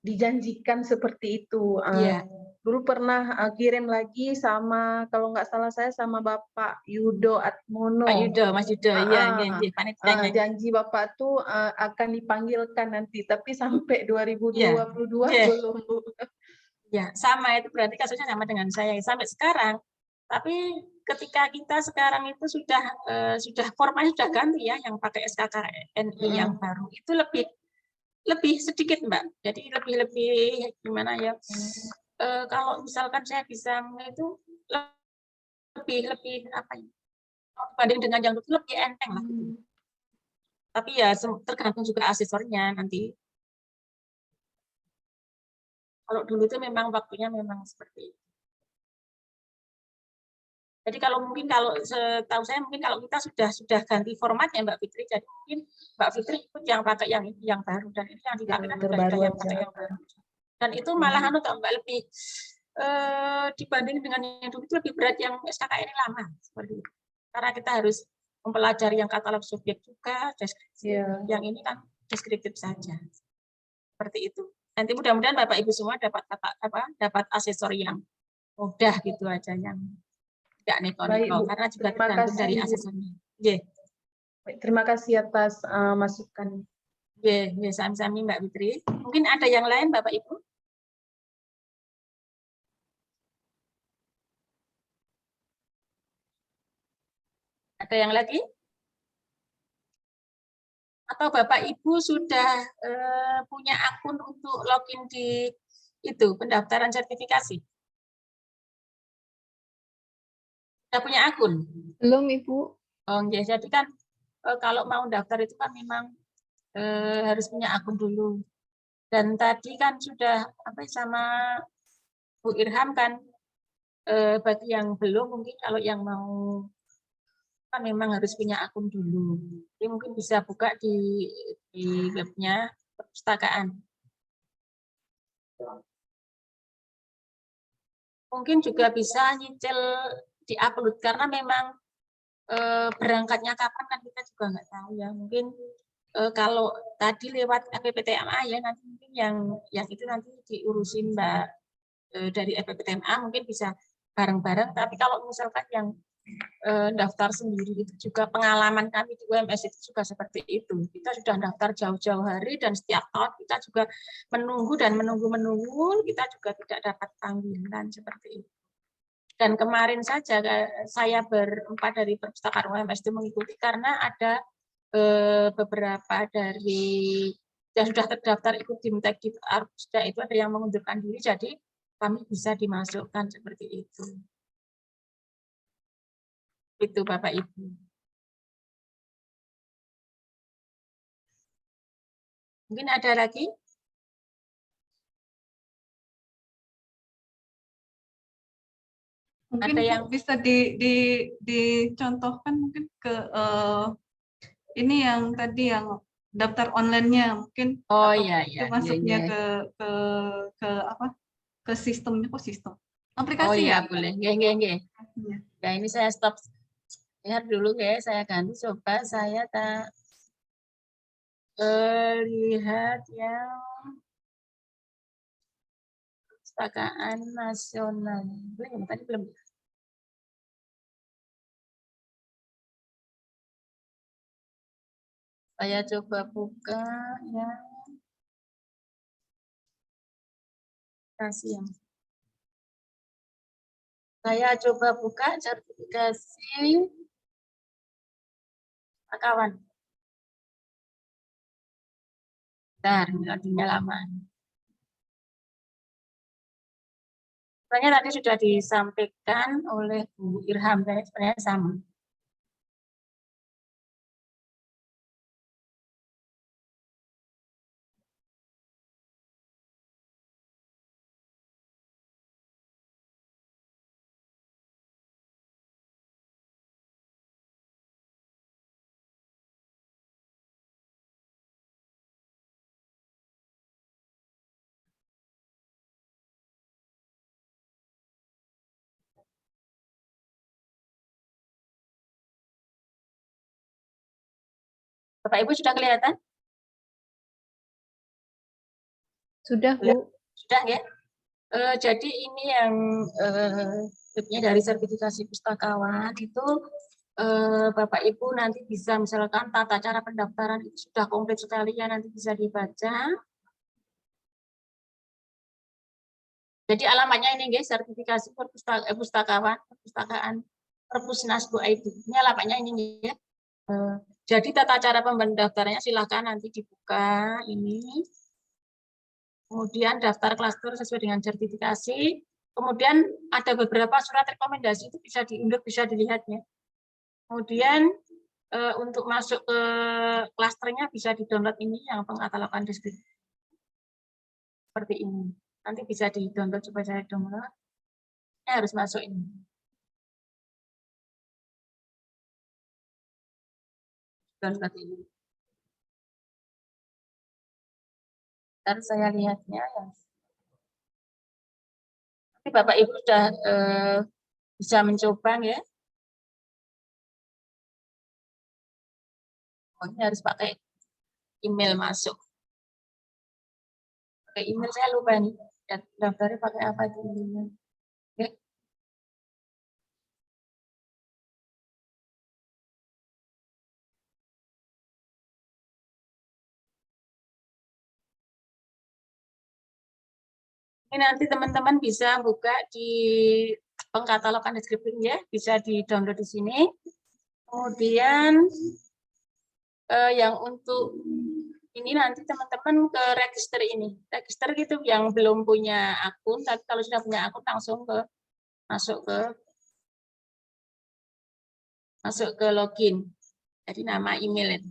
Speaker 4: dijanjikan seperti itu.
Speaker 1: Iya.
Speaker 4: Dulu pernah kirim lagi sama, kalau nggak salah saya sama Bapak Yudo Atmono.
Speaker 1: Pak Yudo, Mas Yudo, iya, panitianya.
Speaker 4: Janji Bapak tuh akan dipanggilkan nanti, tapi sampai 2022 belum, Bu.
Speaker 1: Ya, sama itu berarti kasusnya sama dengan saya sampai sekarang. Tapi ketika kita sekarang itu sudah formatnya sudah ganti ya, yang pakai SKKNI yang baru itu lebih sedikit Mbak. Jadi lebih gimana ya? Kalau misalkan saya bisa itu lebih apa ya? Dibanding dengan yang itu lebih enteng lah. Tapi ya tergantung juga asesornya nanti. Kalau dulu itu memang waktunya memang seperti itu. Jadi kalau setahu saya mungkin kalau kita sudah ganti formatnya Mbak Fitri, jadi mungkin Mbak Fitri ikut yang pakai yang baru dan ini yang dipakai
Speaker 4: terbaru
Speaker 1: yang pakai yang baru. Dan itu malahan untuk Mbak lebih dibanding dengan yang dulu itu lebih berat yang SKKN ini lama seperti itu. Karena kita harus mempelajari yang katalog subjek juga, deskripsi. Yang ini kan deskriptif saja. Seperti itu. Nanti mudah-mudahan Bapak Ibu semua dapat asesor yang mudah gitu aja, yang tidak neko-neko, karena juga tergantung dari asesornya.
Speaker 4: Terima kasih atas masukan.
Speaker 1: Sami-sami Mbak Fitri. Mungkin ada yang lain Bapak Ibu? Ada yang lagi? Atau Bapak Ibu sudah punya akun untuk login di itu pendaftaran sertifikasi? Sudah punya akun?
Speaker 2: Belum, Ibu.
Speaker 1: Oh, ya, jadi kan kalau mau daftar itu kan memang harus punya akun dulu. Dan tadi kan sudah sama Bu Irham kan, bagi yang belum mungkin kalau yang mau kan memang harus punya akun dulu. Jadi mungkin bisa buka di webnya perpustakaan. Mungkin juga bisa nyicil di-upload karena memang berangkatnya kapan kan kita juga nggak tahu ya. Mungkin kalau tadi lewat FPPTMA ya nanti mungkin yang itu nanti diurusin Mbak dari FPPTMA mungkin bisa bareng-bareng. Tapi kalau misalkan yang daftar sendiri itu juga pengalaman kami di UMS itu juga seperti itu. Kita sudah daftar jauh-jauh hari dan setiap tahun kita juga menunggu dan menunggu, kita juga tidak dapat panggilan seperti itu. Dan kemarin saja saya berempat dari perpustakaan UMS itu mengikuti karena ada beberapa dari yang sudah terdaftar ikut Dimtek di Arpusda itu ada yang mengundurkan diri, jadi kami bisa dimasukkan seperti itu. Itu Bapak Ibu. Mungkin ada lagi?
Speaker 3: Mungkin
Speaker 1: Ada yang
Speaker 3: bisa dicontohkan mungkin ke ini yang tadi yang daftar online-nya mungkin
Speaker 1: oh
Speaker 3: atau
Speaker 1: iya
Speaker 3: itu masuknya ke apa? Ke sistemnya kok sistem.
Speaker 1: Oh
Speaker 3: Aplikasi
Speaker 1: iya
Speaker 3: ya?
Speaker 1: boleh. Nggih. Ya ini saya stop lihat dulu ya, saya ganti coba saya tak lihat yang perpustakaan nasional. Belum tadi belum. Saya coba buka yang yang saya coba buka sertifikasi kawan. Bentar, artinya lama. Sebenarnya tadi sudah disampaikan oleh Bu Irham, sebenarnya sama. Bapak Ibu sudah kelihatan?
Speaker 2: Sudah, Bu.
Speaker 1: Sudah ya. Jadi ini yang dari sertifikasi pustakawan itu Bapak Ibu nanti bisa misalkan tata cara pendaftaran itu sudah komplit sekali ya, nanti bisa dibaca. Jadi alamatnya ini guys, sertifikasi pustakawan, perpustakaan Perpusnas.go.id. Ini alamatnya ini ya. Jadi tata cara pendaftarannya silakan nanti dibuka ini. Kemudian daftar klaster sesuai dengan sertifikasi. Kemudian ada beberapa surat rekomendasi itu bisa diunduh, bisa dilihatnya. Kemudian untuk masuk ke klasternya bisa di-download ini yang pengkatalogan deskriptif. Seperti ini. Nanti bisa di-download, coba saya download. Ini harus masuk ini. Download ini. Dan saya lihatnya ya. Tapi Bapak Ibu sudah bisa mencoba ya. Oh, ini harus pakai email masuk. Pakai email saya lupa nih. Daftarnya pakai apa itu emailnya? Oke. Ini nanti teman-teman bisa buka di pengkatalogan deskriptif ya, bisa di-download di sini. Kemudian yang untuk ini nanti teman-teman ke register ini. Register gitu yang belum punya akun, tapi kalau sudah punya akun langsung masuk ke login. Jadi nama email itu.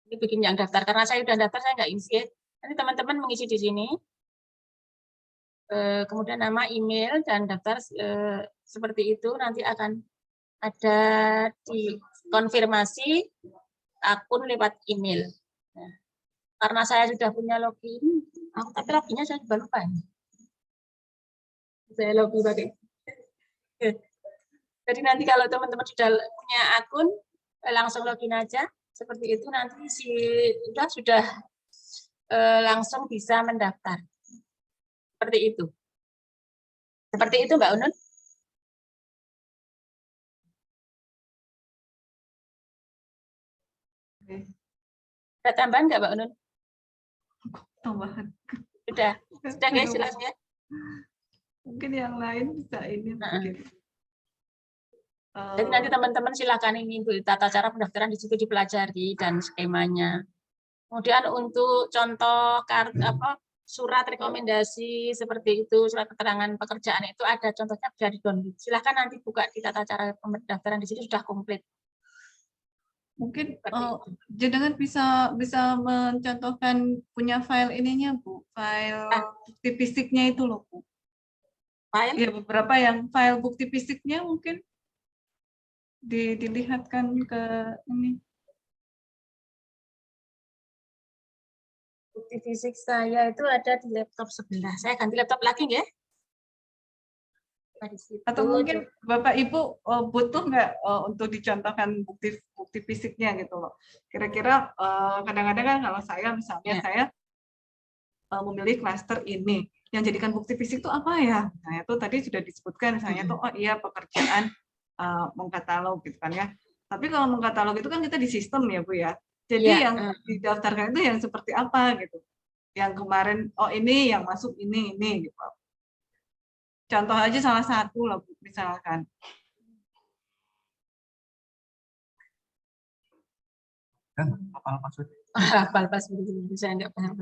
Speaker 1: Ini bikin yang daftar karena saya sudah daftar, saya nggak isi. Nanti teman-teman mengisi di sini. Kemudian nama, email, dan daftar seperti itu nanti akan ada di konfirmasi akun lewat email. Nah, karena saya sudah punya login, tapi loginnya saya juga lupa. Saya login pakai. Jadi nanti kalau teman-teman sudah punya akun, langsung login aja. Seperti itu nanti sudah langsung bisa mendaftar. Seperti itu. Seperti itu Mbak Unun. Ada tambahan nggak Mbak Unun?
Speaker 3: Tambahan.
Speaker 1: Sudah guys jelas ya.
Speaker 3: Mungkin yang lain bisa ini mungkin.
Speaker 1: Jadi nanti teman-teman silakan ini untuk tata cara pendaftaran di situ dipelajari dan skemanya. Kemudian untuk contoh surat rekomendasi seperti itu, surat keterangan pekerjaan itu ada contohnya bisa di-download. Silakan nanti buka di tata cara pendaftaran di situ sudah komplit.
Speaker 3: Mungkin jenengan bisa mencontohkan punya file ininya Bu, file bukti fisiknya itu loh Bu.
Speaker 1: File?
Speaker 3: Ya beberapa yang file bukti fisiknya mungkin dilihatkan ke ini.
Speaker 1: Bukti fisik saya itu ada di laptop sebelah. Saya ganti laptop lagi ya.
Speaker 3: Atau mungkin Bapak Ibu butuh nggak untuk dicontohkan bukti fisiknya gitu loh. Kira-kira kadang-kadang kan kalau saya misalnya saya memilih klaster ini, yang jadikan bukti fisik itu apa ya? Nah itu tadi sudah disebutkan misalnya tuh oh iya pekerjaan mengkatalog gitu kan ya. Tapi kalau mengkatalog itu kan kita di sistem ya Bu ya. Jadi yang didaftarkan itu yang seperti apa gitu. Yang kemarin oh ini yang masuk ini gitu. Contoh aja salah satu lah Bu, misalkan.
Speaker 5: Apa maksudnya?
Speaker 1: Hafal pas saya enggak paham.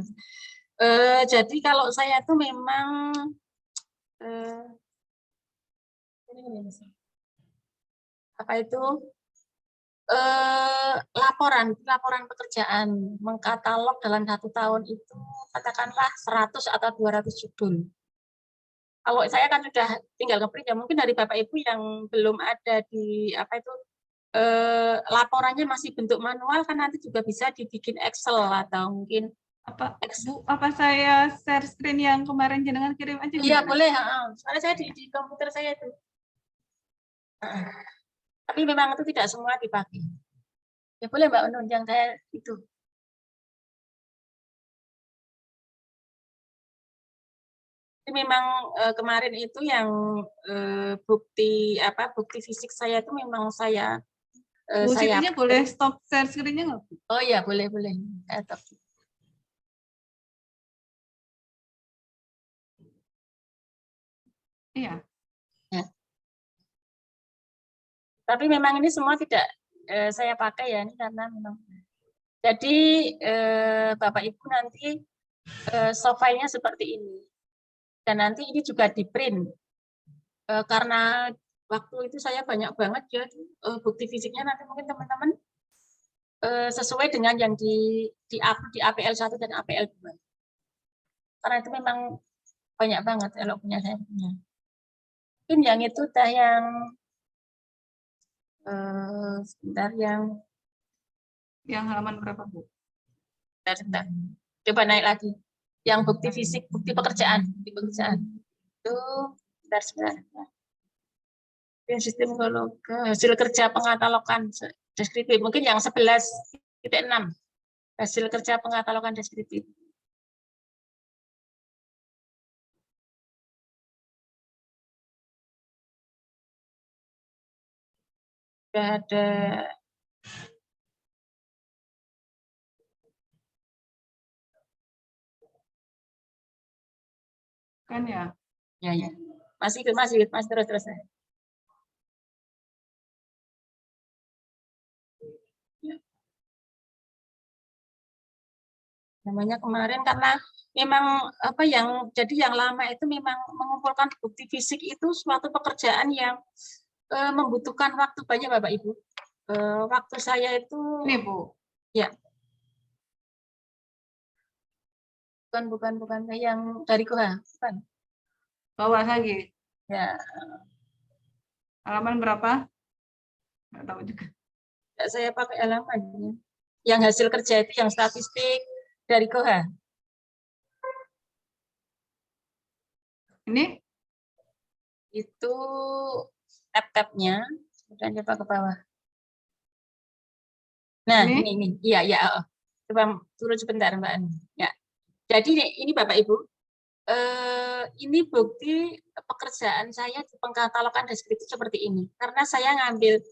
Speaker 1: Jadi kalau saya tuh memang apa itu laporan pekerjaan mengkatalog dalam 1 tahun itu katakanlah 100 atau 200 judul. Kalau saya kan sudah tinggal ngeprint ya mungkin dari Bapak Ibu yang belum ada di apa itu laporannya masih bentuk manual kan nanti juga bisa dibikin Excel atau mungkin
Speaker 3: apa saya share screen yang kemarin jenengan kirim aja?
Speaker 1: Iya boleh, soalnya saya di komputer saya itu. Tapi memang itu tidak semua dipakai. Ya boleh Mbak Unun yang saya itu. Jadi memang kemarin itu yang bukti fisik saya itu memang saya
Speaker 3: Bu Sitinya boleh stop share screen-nya nggak Bu?
Speaker 1: Oh iya boleh. Stop.
Speaker 3: Iya.
Speaker 1: Ya. Tapi memang ini semua tidak saya pakai ya ini karena memang. Jadi Bapak Ibu nanti soft file-nya seperti ini. Dan nanti ini juga di print. Karena waktu itu saya banyak banget ya bukti fisiknya nanti mungkin teman-teman sesuai dengan yang di APL 1 dan APL 2. Karena itu memang banyak banget kalau punya saya punya. Mungkin yang itu dah yang sebentar
Speaker 3: yang halaman berapa Bu?
Speaker 1: Sebentar. Coba naik lagi. Yang bukti fisik, bukti pekerjaan. Itu sebentar. Sistem hasil kerja pengatalogan deskriptif. Mungkin yang 11.6. Hasil kerja pengatalogan deskriptif. Sudah ada
Speaker 3: kan ya?
Speaker 1: Ya. Masih terus. Namanya kemarin karena memang yang lama itu memang mengumpulkan bukti fisik itu suatu pekerjaan yang membutuhkan waktu banyak Bapak Ibu. Waktu saya itu
Speaker 3: ini Bu.
Speaker 1: Ya. Bukan yang dari Koha, bukan.
Speaker 3: Bawah lagi.
Speaker 1: Ya.
Speaker 3: Halaman berapa? Nggak tahu juga.
Speaker 1: Ya, saya pakai halaman. Yang hasil kerja itu yang statistik dari Koha.
Speaker 3: Ini?
Speaker 1: Itu tab-tabnya, kemudian coba ke bawah. Nah, ini. Iya, ya. Coba turun sebentar, Mbak Anu. Ya. Jadi ini Bapak Ibu, ini bukti pekerjaan saya di pengkatalogan deskriptif seperti ini. Karena saya ngambil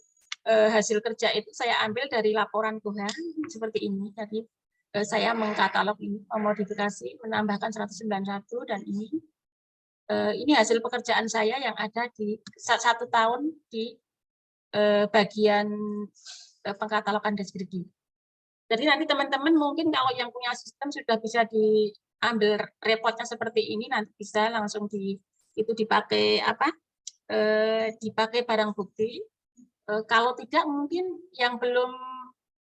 Speaker 1: hasil kerja itu saya ambil dari laporan Tuhan seperti ini. Jadi saya mengkatalog ini, memodifikasi, menambahkan 191 dan ini hasil pekerjaan saya yang ada di 1 tahun di bagian pengkatalogan deskriptif. Jadi nanti teman-teman mungkin kalau yang punya sistem sudah bisa diambil reportnya seperti ini, nanti bisa langsung itu dipakai dipakai barang bukti. Kalau tidak mungkin yang belum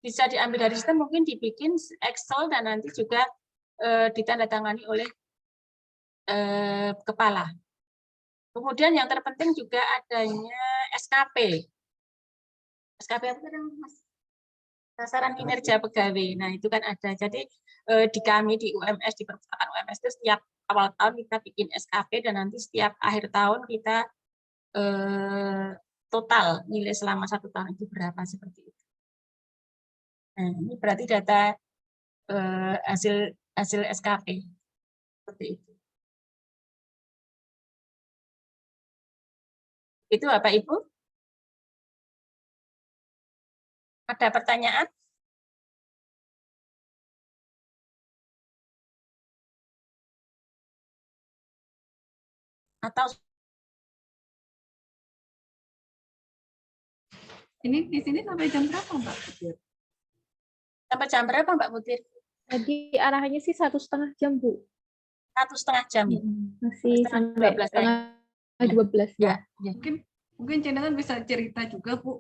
Speaker 1: bisa diambil dari sistem mungkin dibikin Excel dan nanti juga ditandatangani oleh kepala. Kemudian yang terpenting juga adanya SKP. SKP apa Mas? Sasaran kinerja pegawai. Nah, itu kan ada. Jadi di kami di UMS, di perpustakaan UMS itu setiap awal tahun kita bikin SKP dan nanti setiap akhir tahun kita total nilai selama 1 tahun itu berapa seperti itu. Nah, ini berarti data hasil SKP seperti itu. Itu Bapak Ibu? Ada pertanyaan? Atau
Speaker 3: Ini di sini sampai jam berapa, Mbak Putir?
Speaker 1: sampai jam berapa Mbak Putir?
Speaker 2: Jadi arahannya sih 1,5 jam, Bu.
Speaker 1: 1,5 jam.
Speaker 2: Masih sampai 12 ya.
Speaker 3: Mungkin jenengan bisa cerita juga, Bu.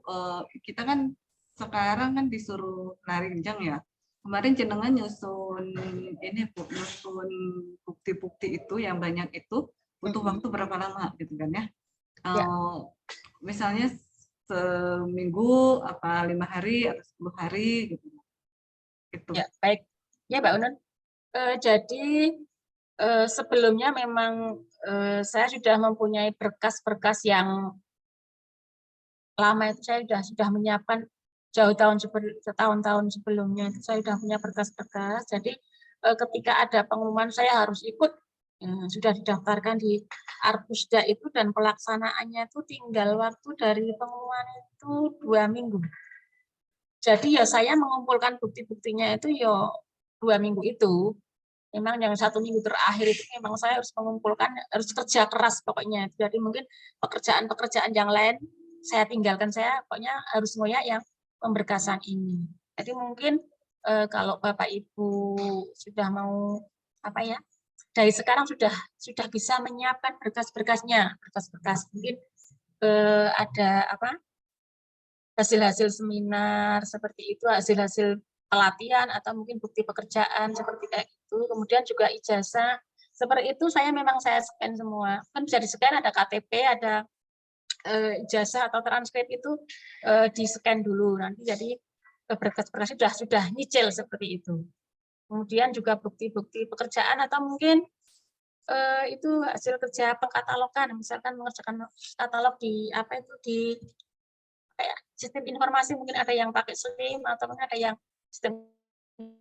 Speaker 3: Kita kan sekarang kan disuruh lari kencang ya. Kemarin jenengan nyusun ini, Bu, nyusun bukti-bukti itu yang banyak itu butuh waktu berapa lama gitu kan ya? Misalnya seminggu, 5 hari atau 10 hari gitu. Gitu.
Speaker 1: Ya, baik. Ya, Mbak Unun. Jadi sebelumnya memang saya sudah mempunyai berkas-berkas yang lama itu saya sudah menyiapkan jauh tahun-tahun sebelumnya itu saya sudah punya berkas-berkas. Jadi ketika ada pengumuman saya harus ikut, sudah didaftarkan di Arpusda itu dan pelaksanaannya itu tinggal waktu dari pengumuman itu 2 minggu. Jadi ya saya mengumpulkan bukti-buktinya itu ya 2 minggu itu. Memang yang 1 minggu terakhir itu memang saya harus mengumpulkan, harus kerja keras pokoknya. Jadi mungkin pekerjaan-pekerjaan yang lain saya tinggalkan, saya pokoknya harus ngoyak yang pemberkasan ini. Jadi mungkin kalau Bapak Ibu sudah mau dari sekarang sudah bisa menyiapkan berkas-berkasnya, berkas-berkas mungkin ada hasil-hasil seminar seperti itu, hasil-hasil pelatihan atau mungkin bukti pekerjaan seperti kayak itu. Kemudian juga ijazah seperti itu saya scan semua. Kan bisa di-scan, ada KTP, ada ijazah atau transkrip itu di-scan dulu nanti jadi berkas-berkas sudah nyicil seperti itu. Kemudian juga bukti-bukti pekerjaan atau mungkin itu hasil kerja pengkatalogan, misalkan mengerjakan katalog di kayak sistem informasi, mungkin ada yang pakai SLIM atau mungkin ada yang sistem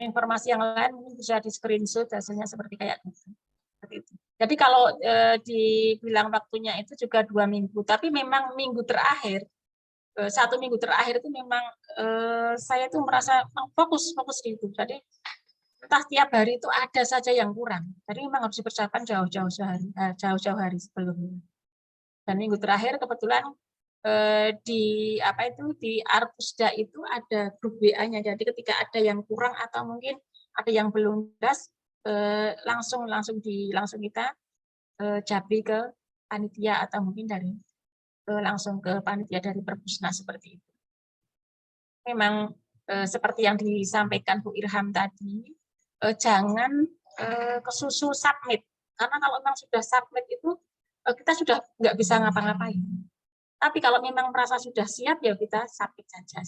Speaker 1: informasi yang lain, mungkin bisa di screenshot hasilnya seperti kayak gitu. Seperti itu. Jadi kalau dibilang waktunya itu juga 2 minggu, tapi memang minggu terakhir, 1 minggu terakhir itu memang saya itu merasa fokus di itu. Jadi entah tiap hari itu ada saja yang kurang. Jadi memang harus dipersiapkan jauh-jauh hari sebelumnya. Dan minggu terakhir kebetulan di Arpusda itu ada grup WA-nya. Jadi ketika ada yang kurang atau mungkin ada yang belum jelas, langsung kita japri ke panitia atau mungkin langsung ke panitia dari Perpusnas seperti itu. Memang seperti yang disampaikan Bu Irham tadi, jangan kesusu submit, karena kalau memang sudah submit itu kita sudah nggak bisa ngapa-ngapain. Tapi kalau memang merasa sudah siap, ya kita submit saja.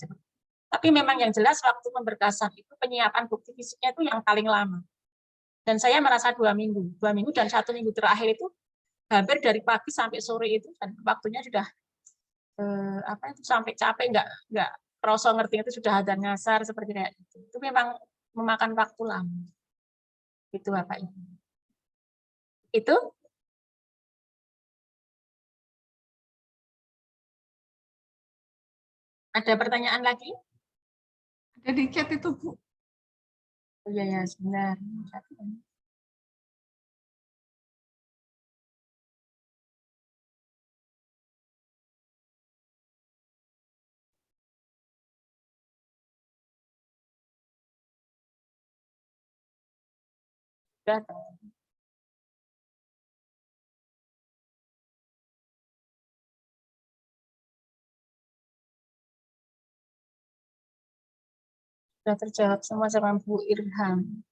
Speaker 1: Tapi memang yang jelas waktu pemberkasan itu penyiapan bukti fisiknya itu yang paling lama. Dan saya merasa 2 minggu dan 1 minggu terakhir itu hampir dari pagi sampai sore itu, dan waktunya sudah apa itu sampai capek nggak kerasa ngerti itu sudah adzan ngasar seperti kayak gitu. Itu memang memakan waktu lama. Itu Bapak Ibu. Itu ada pertanyaan lagi?
Speaker 3: Ada di chat itu, Bu.
Speaker 1: Oh iya ya, sebentar. Sudah terjawab semua sama Bu Irham.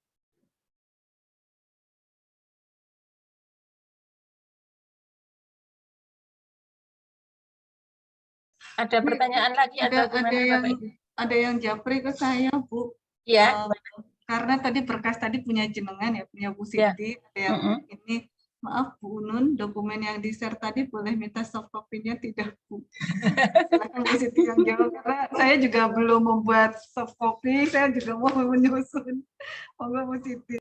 Speaker 1: Ada pertanyaan lagi atau gimana Bapak Ibu?
Speaker 3: Ada yang japri ke saya, Bu.
Speaker 1: Ya.
Speaker 3: Karena tadi berkas tadi punya jenengan ya, punya Bu
Speaker 1: Ya.
Speaker 3: Siti. Ada yang ini, maaf Bu Nun, dokumen yang di-share tadi boleh minta soft copy-nya tidak, Bu? Silakan Bu Siti yang jawab, karena saya juga belum membuat soft copy, saya juga mau menyusun. Monggo Bu Siti.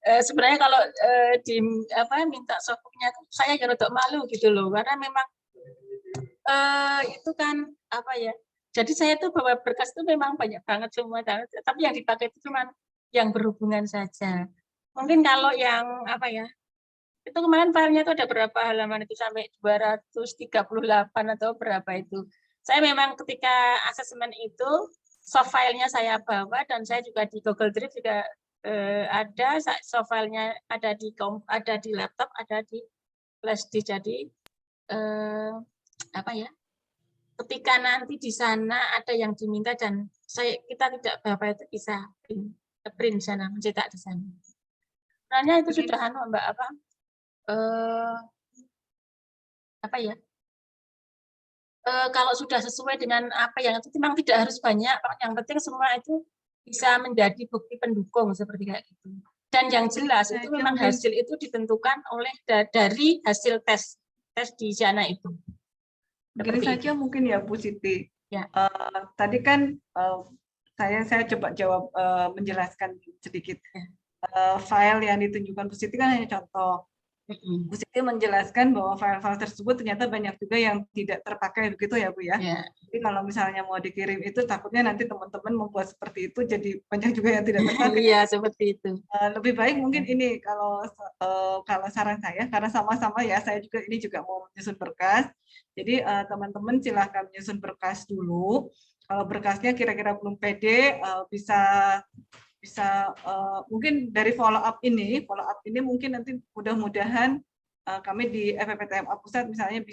Speaker 1: Sebenarnya kalau minta soft copy-nya saya rada malu gitu loh, karena memang itu kan apa ya? Jadi saya tuh bawa berkas itu memang banyak banget semua, tapi yang dipakai itu cuma yang berhubungan saja. Mungkin kalau yang apa ya? Itu kemarin filenya itu ada berapa halaman itu sampai 238 atau berapa itu. Saya memang ketika asesmen itu soft filenya saya bawa dan saya juga di Google Drive juga ada soft filenya ada di laptop, ada di flash disk. Jadi apa ya? Ketika nanti di sana ada yang diminta dan kita tidak Bapak itu bisa print sana, mencetak di sana. Sebenarnya itu sudah Mbak apa ya? Kalau sudah sesuai dengan apa yang itu memang tidak harus banyak, yang penting semua itu bisa menjadi bukti pendukung seperti kayak gitu. Dan yang jelas itu memang hasil itu ditentukan oleh dari hasil tes di sana itu.
Speaker 3: Begini saja mungkin ya Bu Siti.
Speaker 1: Ya.
Speaker 3: Tadi kan saya coba jawab menjelaskan sedikit. File yang ditunjukkan Bu Siti kan hanya contoh. Bu Siti menjelaskan bahwa file-file tersebut ternyata banyak juga yang tidak terpakai begitu ya Bu ya. Jadi kalau misalnya mau dikirim itu takutnya nanti teman-teman membuat seperti itu jadi banyak juga yang tidak terpakai.
Speaker 1: Iya seperti itu.
Speaker 3: Lebih baik mungkin ini kalau saran saya, karena sama-sama ya saya juga ini juga mau menyusun berkas. Jadi teman-teman silahkan menyusun berkas dulu. Kalau berkasnya kira-kira belum pede bisa mungkin dari follow up ini mungkin nanti mudah-mudahan kami di FPPTMA Pusat misalnya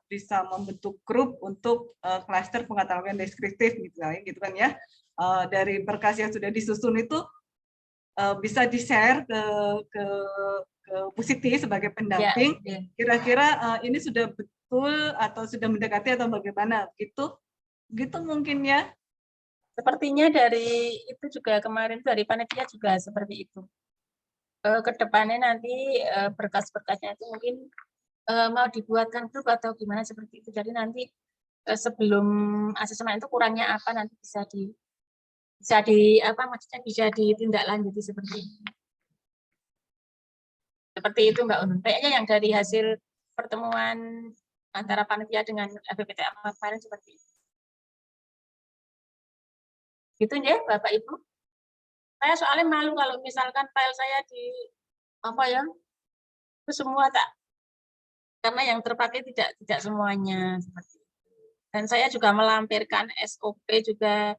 Speaker 3: bisa membentuk grup untuk klaster pengkatalogan deskriptif gitu kan ya. Dari berkas yang sudah disusun itu bisa di-share ke Bu Siti sebagai pendamping. Kira-kira ini sudah betul atau sudah mendekati atau bagaimana? Gitu mungkin ya.
Speaker 1: Sepertinya dari itu juga kemarin dari panitia juga seperti itu. Kedepannya nanti berkas-berkasnya itu mungkin mau dibuatkan grup atau gimana seperti itu. Jadi nanti sebelum asesmen itu kurangnya apa nanti bisa ditindaklanjuti seperti itu. Seperti itu Mbak Unun. Kayaknya yang dari hasil pertemuan antara panitia dengan FPPTMA kemarin seperti itu. Gitu ya Bapak Ibu. Saya soalnya malu kalau misalkan file saya itu semua karena yang terpakai tidak semuanya seperti itu. Dan saya juga melampirkan SOP juga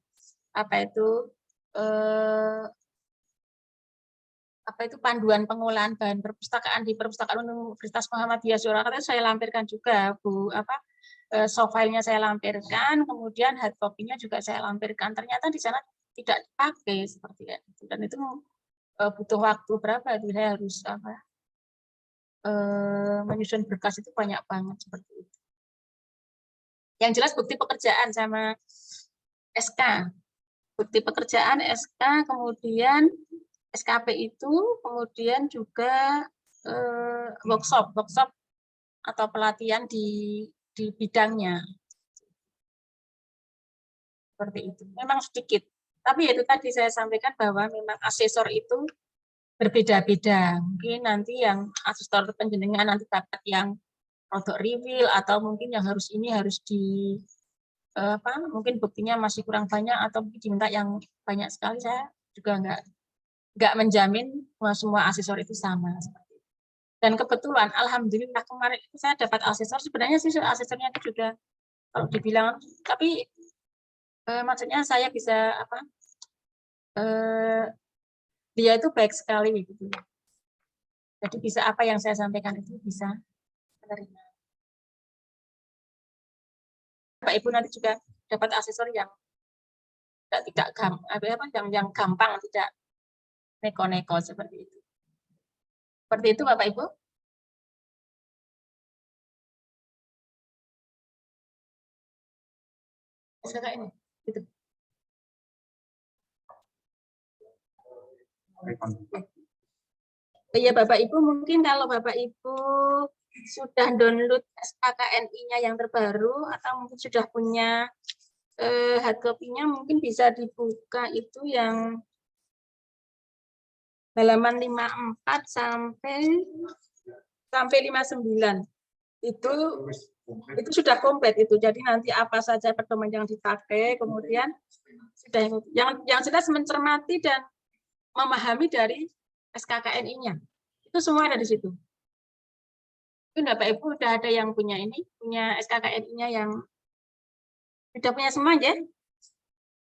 Speaker 1: panduan pengolahan bahan perpustakaan di Perpustakaan Universitas Muhammadiyah Surakarta saya lampirkan juga Bu soft file-nya saya lampirkan, kemudian hard copy-nya juga saya lampirkan. Ternyata di sana tidak dipakai seperti itu. Dan itu butuh waktu berapa itu saya harus menyusun berkas itu banyak banget seperti itu. Yang jelas bukti pekerjaan sama SK. Bukti pekerjaan SK, kemudian SKP itu, kemudian juga workshop atau pelatihan di di bidangnya. Seperti itu. Memang sedikit. Tapi itu tadi saya sampaikan bahwa memang asesor itu berbeda-beda. Mungkin nanti yang asesor penjenengan nanti dapat yang produk reveal atau mungkin yang harus ini harus di mungkin buktinya masih kurang banyak atau mungkin diminta yang banyak sekali. Saya juga nggak menjamin bahwa semua asesor itu sama. Dan kebetulan alhamdulillah kemarin itu saya dapat asesor, sebenarnya sih asesornya itu juga kalau dibilang, tapi maksudnya saya bisa dia itu baik sekali gitu. Jadi bisa apa yang saya sampaikan itu bisa menerima. Bapak Ibu nanti juga dapat asesor yang tidak yang gampang, tidak neko-neko seperti itu. Seperti itu Bapak Ibu. Ini gitu. Iya Bapak Ibu, mungkin kalau Bapak Ibu sudah download SKKNI-nya yang terbaru atau mungkin sudah punya hard copy-nya, mungkin bisa dibuka itu yang halaman 54 sampai 59. Itu sudah komplit itu. Jadi nanti apa saja pedoman yang dipakai, kemudian sudah yang jelas mencermati dan memahami dari SKKNI-nya. Itu semua ada di situ. Itu Bapak Ibu sudah ada yang punya ini, punya SKKNI-nya yang sudah punya semua ya.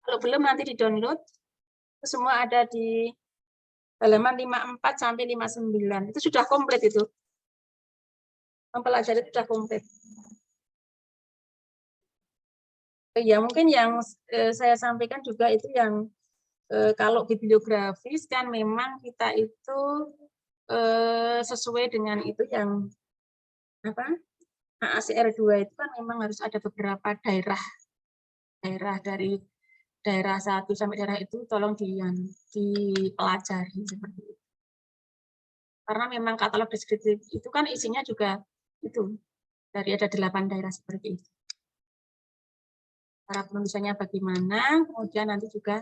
Speaker 1: Kalau belum nanti di-download. Itu semua ada di halaman 54 sampai 59. Itu sudah komplit itu. Mempelajari itu sudah komplit. Ya mungkin yang saya sampaikan juga itu yang kalau bibliografis kan memang kita itu sesuai dengan itu yang AACR 2 itu kan memang harus ada beberapa daerah dari daerah 1 sampai daerah itu tolong dipelajari seperti itu. Karena memang katalog deskriptif itu kan isinya juga itu dari ada 8 daerah seperti itu. Cara penulisannya bagaimana, kemudian nanti juga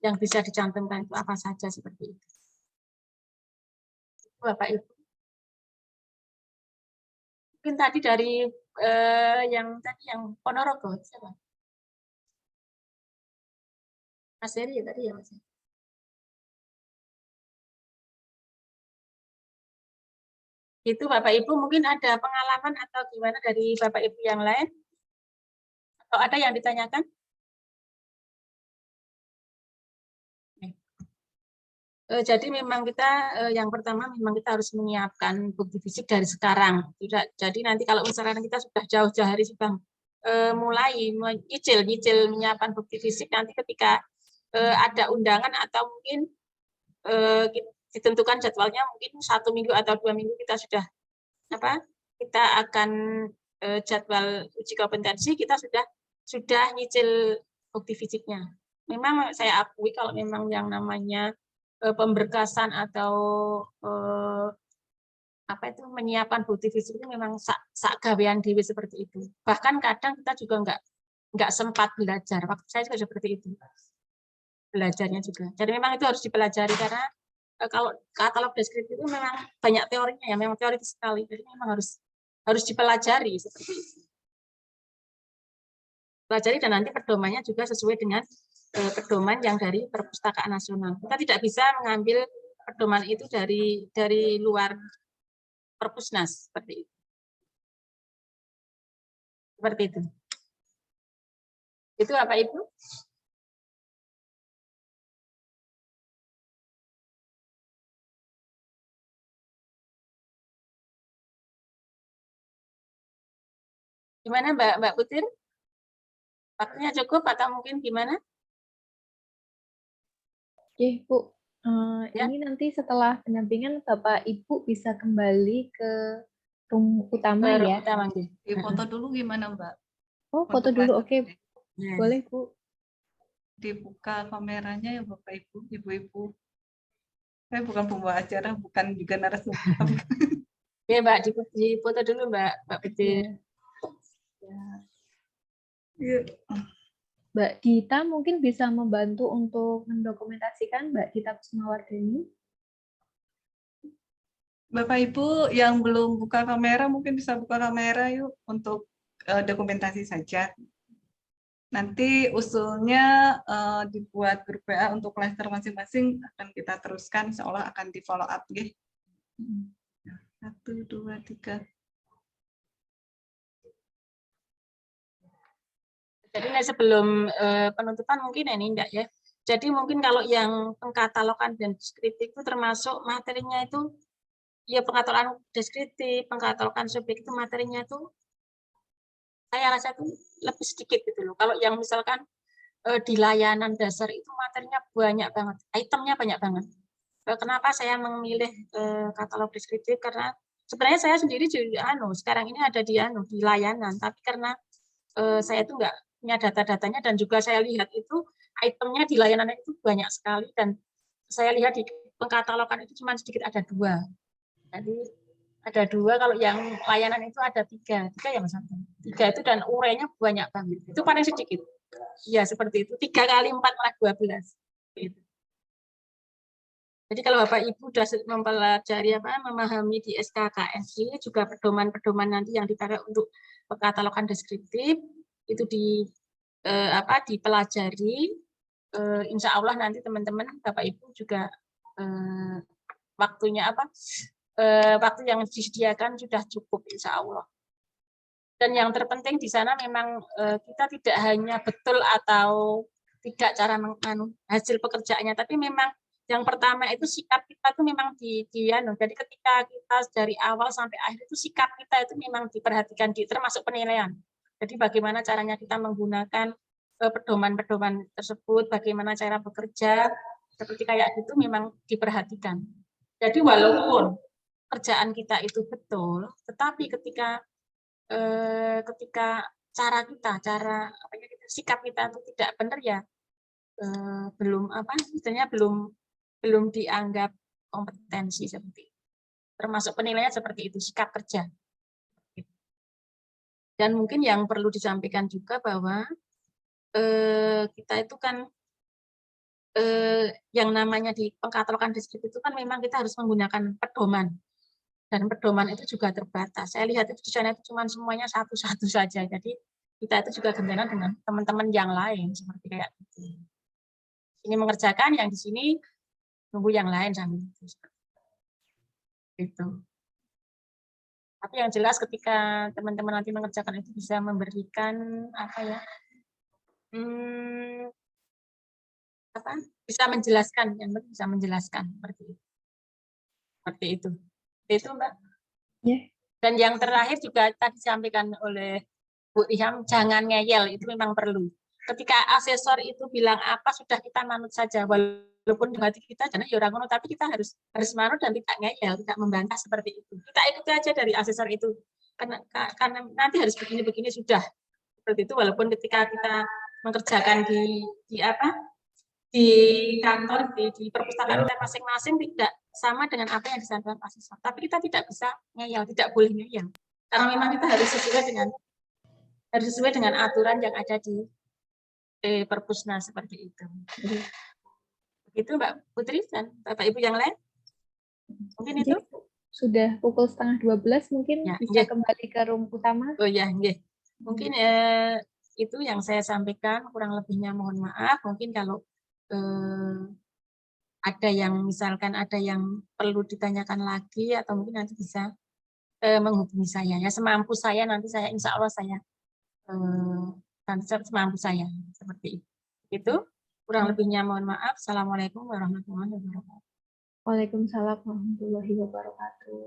Speaker 1: yang bisa dicantumkan itu apa saja seperti itu. Bapak Ibu. Mungkin tadi dari yang Ponorogo, siapa? Mas Heri ya tadi ya Mas. Itu Bapak Ibu mungkin ada pengalaman atau gimana dari Bapak Ibu yang lain? Atau ada yang ditanyakan? Jadi memang kita yang pertama memang kita harus menyiapkan bukti fisik dari sekarang. Jadi nanti kalau misalnya kita sudah jauh-jauh hari sudah mulai nyicil menyiapkan bukti fisik, nanti ketika ada undangan atau mungkin ditentukan jadwalnya mungkin 1 minggu atau 2 minggu kita sudah kita akan jadwal uji kompetensi, kita sudah nyicil bukti fisiknya. Memang saya akui kalau memang yang namanya pemberkasan atau menyiapkan bukti fisik itu memang sak gawean dewe seperti itu. Bahkan kadang kita juga nggak sempat belajar. Waktu saya juga seperti itu. Belajarnya juga. Jadi memang itu harus dipelajari karena kalau katalog deskriptif itu memang banyak teorinya ya, memang teoritis sekali. Jadi memang harus dipelajari seperti itu. Pelajari dan nanti pedomannya juga sesuai dengan pedoman yang dari Perpustakaan Nasional. Kita tidak bisa mengambil pedoman itu dari luar Perpusnas seperti itu. Seperti itu. Itu Bapak Ibu. Gimana Mbak Putir? Waktunya cukup atau mungkin gimana?
Speaker 2: Oke, Bu.
Speaker 1: Ya.
Speaker 2: Ini nanti setelah pendampingan Bapak Ibu bisa kembali ke room utama ya.
Speaker 3: Di foto dulu gimana Mbak?
Speaker 2: Oh, foto dulu. Oke.
Speaker 1: Ya.
Speaker 2: Boleh, Bu.
Speaker 3: Dibuka kameranya ya Bapak Ibu, Ibu-ibu. Saya bukan pembawa acara, bukan juga narasumber.
Speaker 1: Ya Mbak, di foto dulu Mbak Putri.
Speaker 3: Iya.
Speaker 2: Mbak Dita mungkin bisa membantu untuk mendokumentasikan, Mbak Dita Kusumawardani.
Speaker 3: Bapak Ibu yang belum buka kamera mungkin bisa buka kamera yuk untuk dokumentasi saja. Nanti usulnya dibuat grup WA untuk klaster masing-masing akan kita teruskan, seolah akan di follow up ya. 1, 2, 3.
Speaker 1: Jadi sebelum penutupan mungkin ini enggak ya. Jadi mungkin kalau yang pengkatalogan dan deskriptif itu termasuk materinya itu ya pengkatalogan deskriptif, pengkatalogan subjek itu materinya itu saya rasa itu lebih sedikit gitu loh. Kalau yang misalkan di layanan dasar itu materinya banyak banget, itemnya banyak banget. Kenapa saya memilih katalog deskriptif? Karena sebenarnya saya sendiri juga sekarang ini ada di layanan, tapi karena saya itu enggak punya data-datanya dan juga saya lihat itu itemnya di layanan itu banyak sekali dan saya lihat di pengkatalogan itu cuma sedikit ada 2. Jadi ada 2, kalau yang layanan itu ada 3 ya Mas Anton. 3 itu dan urainya banyak banget. Itu paling sedikit. Ya seperti itu. 3 kali 4 malah 12. Gitu. Jadi kalau Bapak Ibu sudah mempelajari memahami di SKKSI juga pedoman-pedoman nanti yang dipakai untuk pengkatalogan deskriptif itu dipelajari, insya Allah nanti teman-teman Bapak Ibu juga waktu yang disediakan sudah cukup insya Allah. Dan yang terpenting di sana memang kita tidak hanya betul atau tidak cara hasil pekerjaannya, tapi memang yang pertama itu sikap kita itu memang jadi ketika kita dari awal sampai akhir itu sikap kita itu memang diperhatikan termasuk penilaian. Jadi bagaimana caranya kita menggunakan pedoman-pedoman tersebut, bagaimana cara bekerja, seperti kayak gitu memang diperhatikan. Jadi walaupun kerjaan kita itu betul, tetapi ketika sikap kita itu tidak benar ya belum dianggap kompetensi seperti itu. Termasuk penilaiannya seperti itu, sikap kerja. Dan mungkin yang perlu disampaikan juga bahwa kita itu kan yang namanya di pengkatalogan deskriptif itu kan memang kita harus menggunakan pedoman. Dan pedoman itu juga terbatas. Saya lihat itu di sana itu cuma semuanya satu-satu saja. Jadi kita itu juga gantian dengan teman-teman yang lain seperti kayak gitu. Ini mengerjakan, yang di sini nunggu yang lain sambil itu. Tapi yang jelas ketika teman-teman nanti mengerjakan itu bisa memberikan bisa menjelaskan, yang penting bisa menjelaskan seperti itu. Itu Mbak.
Speaker 2: Yeah.
Speaker 1: Dan yang terakhir juga tadi disampaikan oleh Bu Iham, jangan ngeyel, itu memang perlu. Ketika asesor itu bilang apa, sudah kita manut saja, walaupun di hati kita jangan ya orang ngono, tapi kita harus manut dan tidak ngeyel, tidak membantah seperti itu. Kita ikuti aja dari asesor itu, karena nanti harus begini-begini sudah seperti itu. Walaupun ketika kita mengerjakan di kantor, di perpustakaan kita masing-masing tidak sama dengan apa yang disampaikan asesor, tapi kita tidak bisa ngeyel, tidak boleh ngeyel, karena memang kita harus sesuai dengan aturan yang ada di Perpusna seperti itu. Begitu Mbak Putri dan Bapak Ibu yang lain. Mungkin itu.
Speaker 2: Sudah pukul 11:30 mungkin
Speaker 1: ya,
Speaker 2: bisa kembali ke room utama.
Speaker 1: Oh ya, mungkin itu yang saya sampaikan, kurang lebihnya mohon maaf. Mungkin kalau ada yang misalkan ada yang perlu ditanyakan lagi atau mungkin nanti bisa menghubungi saya ya, semampu saya nanti saya insya Allah saya semampu saya seperti itu. Kurang lebihnya mohon maaf. Assalamualaikum warahmatullahi wabarakatuh.
Speaker 2: Waalaikumsalam warahmatullahi wabarakatuh.